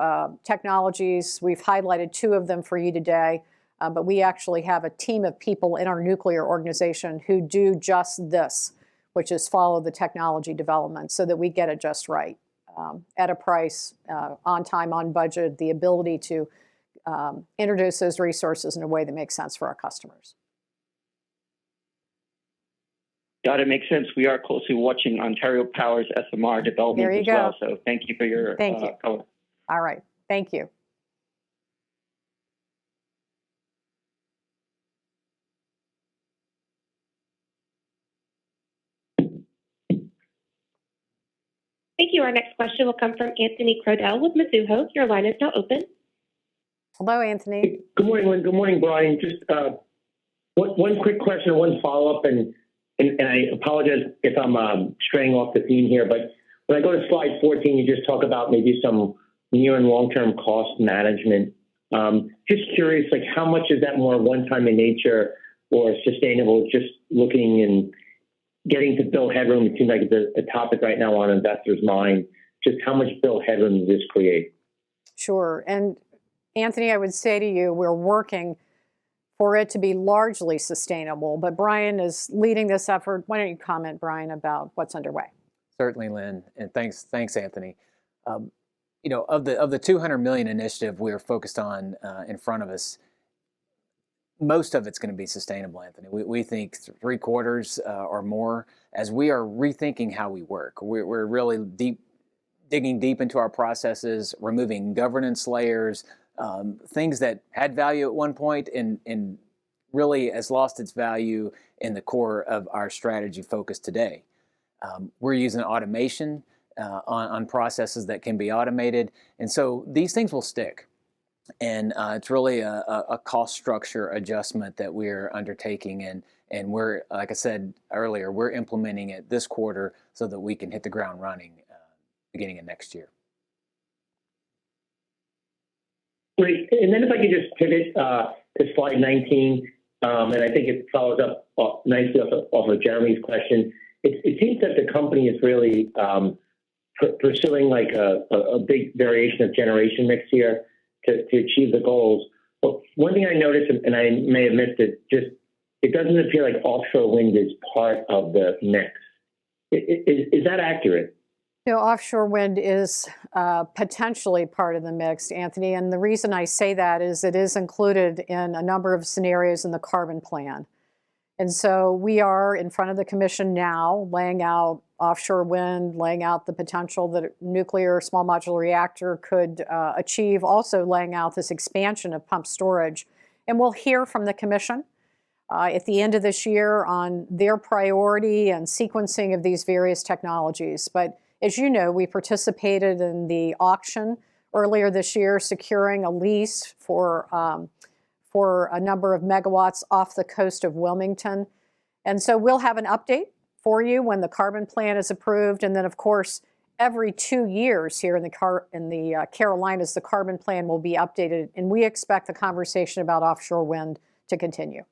Speaker 4: technologies. We've highlighted 2 of them for you today, but we actually have a team of people in our nuclear organization who do just this, which is follow the technology development so that we get it just right. At a price, on time, on budget, the ability to introduce those resources in a way that makes sense for our customers.
Speaker 20: Got it. Makes sense. We are closely watching Ontario Power's SMR development as well. So thank you for your color.
Speaker 4: All right. Thank you.
Speaker 16: Thank you. Our next question will come from Anthony Crowdell with Mizuho. Your line is now open.
Speaker 4: Hello, Anthony.
Speaker 21: Good morning, Lynn. Good morning, Brian. Just one quick question, one follow-up, and I apologize if I'm straying off the theme here, but when I go to slide 14, you just talk about maybe some near and long-term cost management. Just curious, like how much is that more one-time in nature or sustainable? Just looking and getting to bill headroom, it seems like it's a topic right now on investors' mind. Just how much bill headroom does this create?
Speaker 4: Sure. And Anthony, I would say to you, we're working for it to be largely sustainable, but Brian is leading this effort. Why don't you comment, Brian, about what's underway?
Speaker 5: Certainly, Lynn, and thanks, Anthony. Of the 200 million initiative we're focused on in front of us, most of it's going to be sustainable, Anthony. We think 3/4 or more, as we are rethinking how we work. We're really digging deep into our processes, removing governance layers, things that had value at one point and really has lost its value in the core of our strategy focus today. We're using automation on processes that can be automated, and so these things will stick. And it's really a cost structure adjustment that we're undertaking, and we're, like I said earlier, we're implementing it this quarter so that we can hit the ground running beginning of next year.
Speaker 21: Great. And then if I could just pivot to slide 19, and I think it follows up nicely off of Jeremy's question. It seems that the company is really pursuing like a big variation of generation mix here to achieve the goals. But one thing I noticed, and I may have missed it, just it doesn't appear like offshore wind is part of the mix. Is that accurate?
Speaker 4: You know, offshore wind is potentially part of the mix, Anthony, and the reason I say that is it is included in a number of scenarios in the carbon plan. And so we are in front of the commission now, laying out offshore wind, laying out the potential that a nuclear small modular reactor could achieve, also laying out this expansion of pumped storage. And we'll hear from the commission at the end of this year on their priority and sequencing of these various technologies. But as you know, we participated in the auction earlier this year, securing a lease for a number of megawatts off the coast of Wilmington. And so we'll have an update for you when the carbon plan is approved. And then, of course, every 2 years here in the Carolinas, the carbon plan will be updated. And we expect the conversation about offshore wind to continue.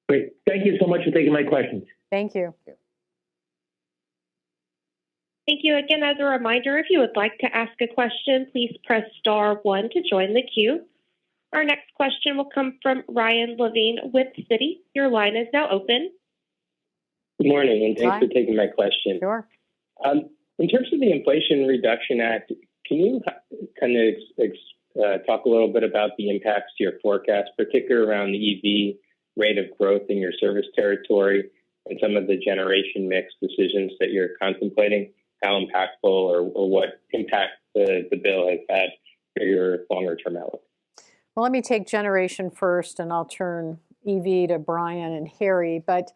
Speaker 21: Great. Thank you so much for taking my questions.
Speaker 4: Thank you.
Speaker 16: Thank you again. As a reminder, if you would like to ask a question, please press *1 to join the queue. Our next question will come from Ryan Levine with Citi. Your line is now open.
Speaker 2: Good morning, and thanks for taking my question.
Speaker 4: Sure.
Speaker 2: In terms of the Inflation Reduction Act, can you kind of talk a little bit about the impacts to your forecast, particularly around the EV rate of growth in your service territory and some of the generation mix decisions that you're contemplating? How impactful or what impact the bill has had for your longer-term outlook?
Speaker 4: Well, let me take generation first, and I'll turn EV to Brian and Harry. But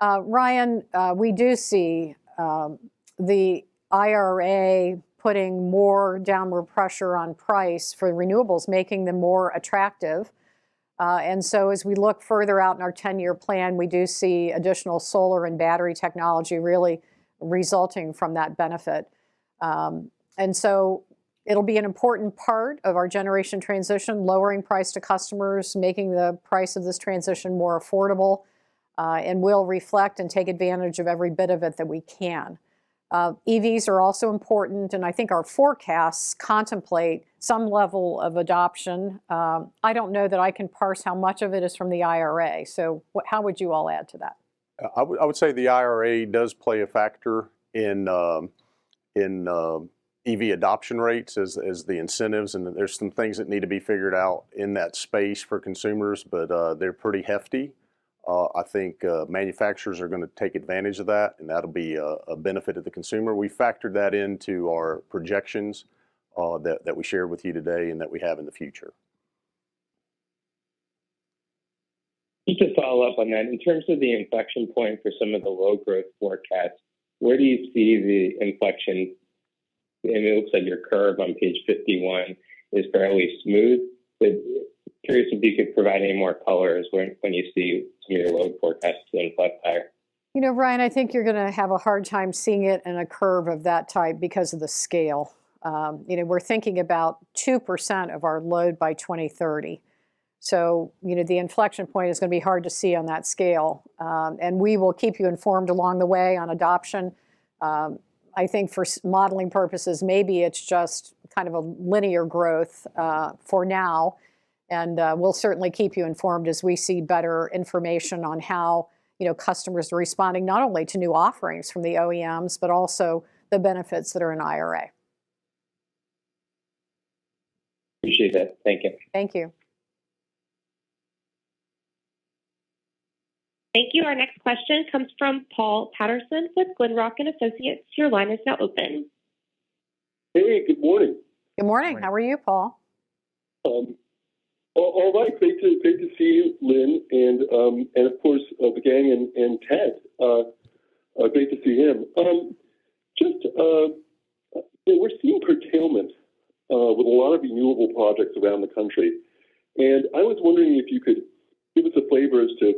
Speaker 4: Ryan, we do see the IRA putting more downward pressure on price for renewables, making them more attractive. And so as we look further out in our 10-year plan, we do see additional solar and battery technology really resulting from that benefit. And so it'll be an important part of our generation transition, lowering price to customers, making the price of this transition more affordable, and we'll reflect and take advantage of every bit of it that we can. EVs are also important, and I think our forecasts contemplate some level of adoption. I don't know that I can parse how much of it is from the IRA. So how would you all add to that?
Speaker 7: I would say the IRA does play a factor in EV adoption rates as the incentives, and there's some things that need to be figured out in that space for consumers, but they're pretty hefty. I think manufacturers are going to take advantage of that, and that'll be a benefit to the consumer. We factored that into our projections that we shared with you today and that we have in the future.
Speaker 2: Just to follow up on that, in terms of the inflection point for some of the low growth forecasts, where do you see the inflection? And it looks like your curve on page 51 is fairly smooth, but curious if you could provide any more color as when you see some of your load forecasts to inflect higher.
Speaker 4: You know, Ryan, I think you're going to have a hard time seeing it in a curve of that type because of the scale. You know, we're thinking about 2% of our load by 2030. So, you know, the inflection point is going to be hard to see on that scale. And we will keep you informed along the way on adoption. I think for modeling purposes, maybe it's just kind of a linear growth for now. And we'll certainly keep you informed as we see better information on how, you know, customers are responding not only to new offerings from the OEMs, but also the benefits that are in IRA.
Speaker 2: Appreciate that. Thank you.
Speaker 4: Thank you.
Speaker 16: Thank you. Our next question comes from Paul Patterson with Glenrock and Associates. Your line is now open.
Speaker 22: Hey, good morning.
Speaker 4: Good morning. How are you, Paul?
Speaker 22: All right. Great to see you, Lynn, and of course the gang and Ted. Great to see him. We're seeing curtailment with a lot of renewable projects around the country, and I was wondering if you could give us a flavor as to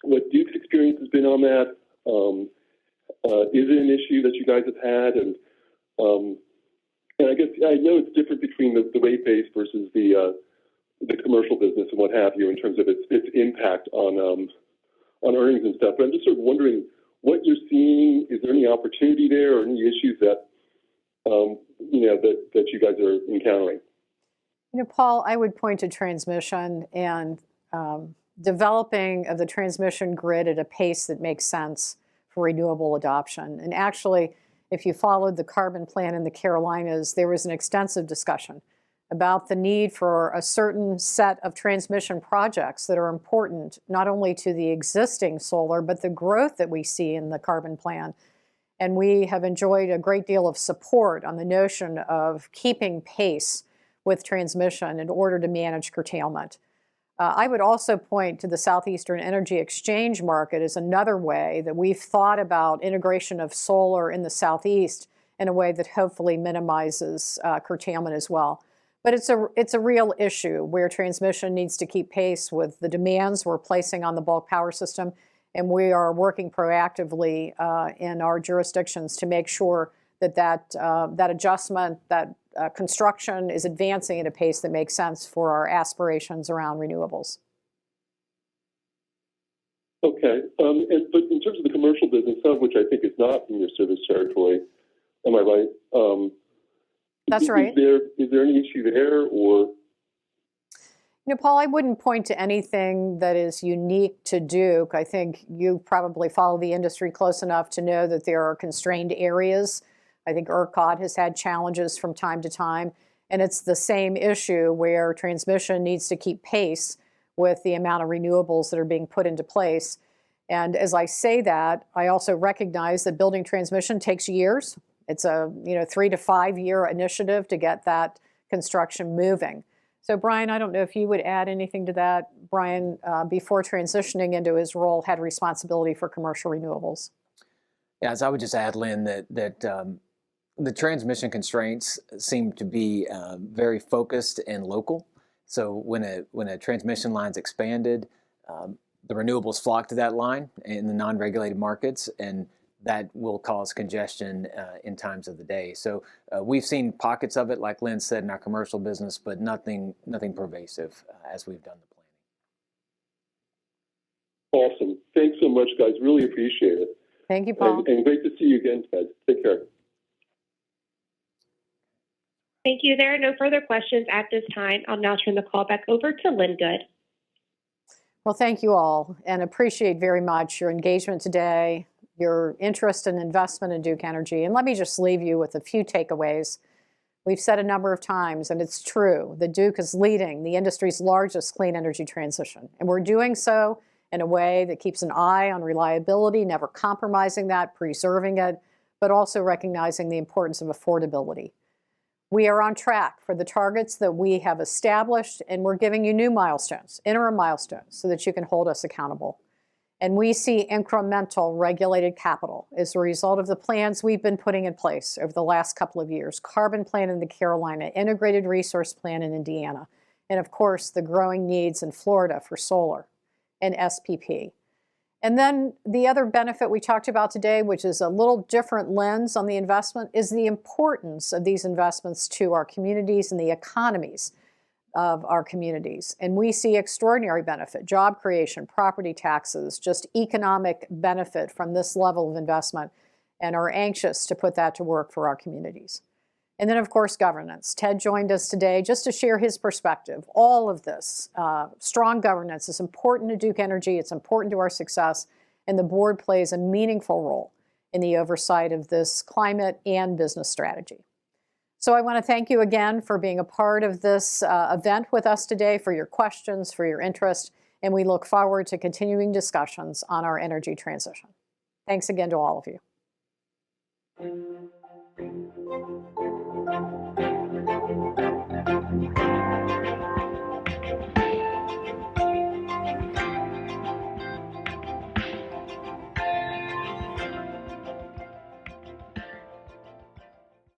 Speaker 22: what Duke's experience has been on that. Is it an issue that you guys have had? And I guess I know it's different between the rate base versus the commercial business and what have you in terms of its impact on earnings and stuff. But I'm just sort of wondering what you're seeing. Is there any opportunity there or any issues that that you guys are encountering?
Speaker 4: You know, Paul, I would point to transmission and developing of the transmission grid at a pace that makes sense for renewable adoption. And actually, if you followed the carbon plan in the Carolinas, there was an extensive discussion about the need for a certain set of transmission projects that are important not only to the existing solar, but the growth that we see in the carbon plan. And we have enjoyed a great deal of support on the notion of keeping pace with transmission in order to manage curtailment. I would also point to the Southeastern Energy Exchange market as another way that we've thought about integration of solar in the Southeast in a way that hopefully minimizes curtailment as well. But it's a real issue where transmission needs to keep pace with the demands we're placing on the bulk power system, and we are working proactively in our jurisdictions to make sure that that adjustment, that construction is advancing at a pace that makes sense for our aspirations around renewables.
Speaker 22: Okay, but in terms of the commercial business, some of which I think is not in your service territory, am I right?
Speaker 4: That's right.
Speaker 22: Is there any issue there, or?
Speaker 4: You know, Paul, I wouldn't point to anything that is unique to Duke. I think you probably follow the industry close enough to know that there are constrained areas. I think ERCOT has had challenges from time to time, and it's the same issue where transmission needs to keep pace with the amount of renewables that are being put into place. And as I say that, I also recognize that building transmission takes years. It's a 3 to 5 year initiative to get that construction moving. So Brian, I don't know if you would add anything to that. Brian, before transitioning into his role, had responsibility for commercial renewables.
Speaker 5: Yeah, so I would just add, Lynn, that the transmission constraints seem to be very focused and local. So when a transmission line's expanded, the renewables flock to that line in the non-regulated markets, and that will cause congestion in times of the day. So we've seen pockets of it, like Lynn said, in our commercial business, but nothing pervasive as we've done the planning.
Speaker 22: Awesome. Thanks so much, guys. Really appreciate it.
Speaker 4: Thank you, Paul.
Speaker 22: And great to see you again, Ted. Take care.
Speaker 16: Thank you. There are no further questions at this time. I'll now turn the call back over to Lynn Good.
Speaker 4: Well, thank you all, and appreciate very much your engagement today, your interest and investment in Duke Energy. And let me just leave you with a few takeaways. We've said a number of times, and it's true, that Duke is leading the industry's largest clean energy transition. And we're doing so in a way that keeps an eye on reliability, never compromising that, preserving it, but also recognizing the importance of affordability. We are on track for the targets that we have established, and we're giving you new milestones, interim milestones, so that you can hold us accountable. And we see incremental regulated capital as a result of the plans we've been putting in place over the last couple of years. Carbon plan in the Carolina, integrated resource plan in Indiana, and of course the growing needs in Florida for solar and SPP. And then the other benefit we talked about today, which is a little different lens on the investment, is the importance of these investments to our communities and the economies of our communities. And we see extraordinary benefit, job creation, property taxes, just economic benefit from this level of investment, and are anxious to put that to work for our communities. And then, of course, governance. Ted joined us today just to share his perspective. All of this, strong governance is important to Duke Energy, it's important to our success, and the board plays a meaningful role in the oversight of this climate and business strategy. So I want to thank you again for being a part of this event with us today, for your questions, for your interest, and we look forward to continuing discussions on our energy transition. Thanks again to all of you.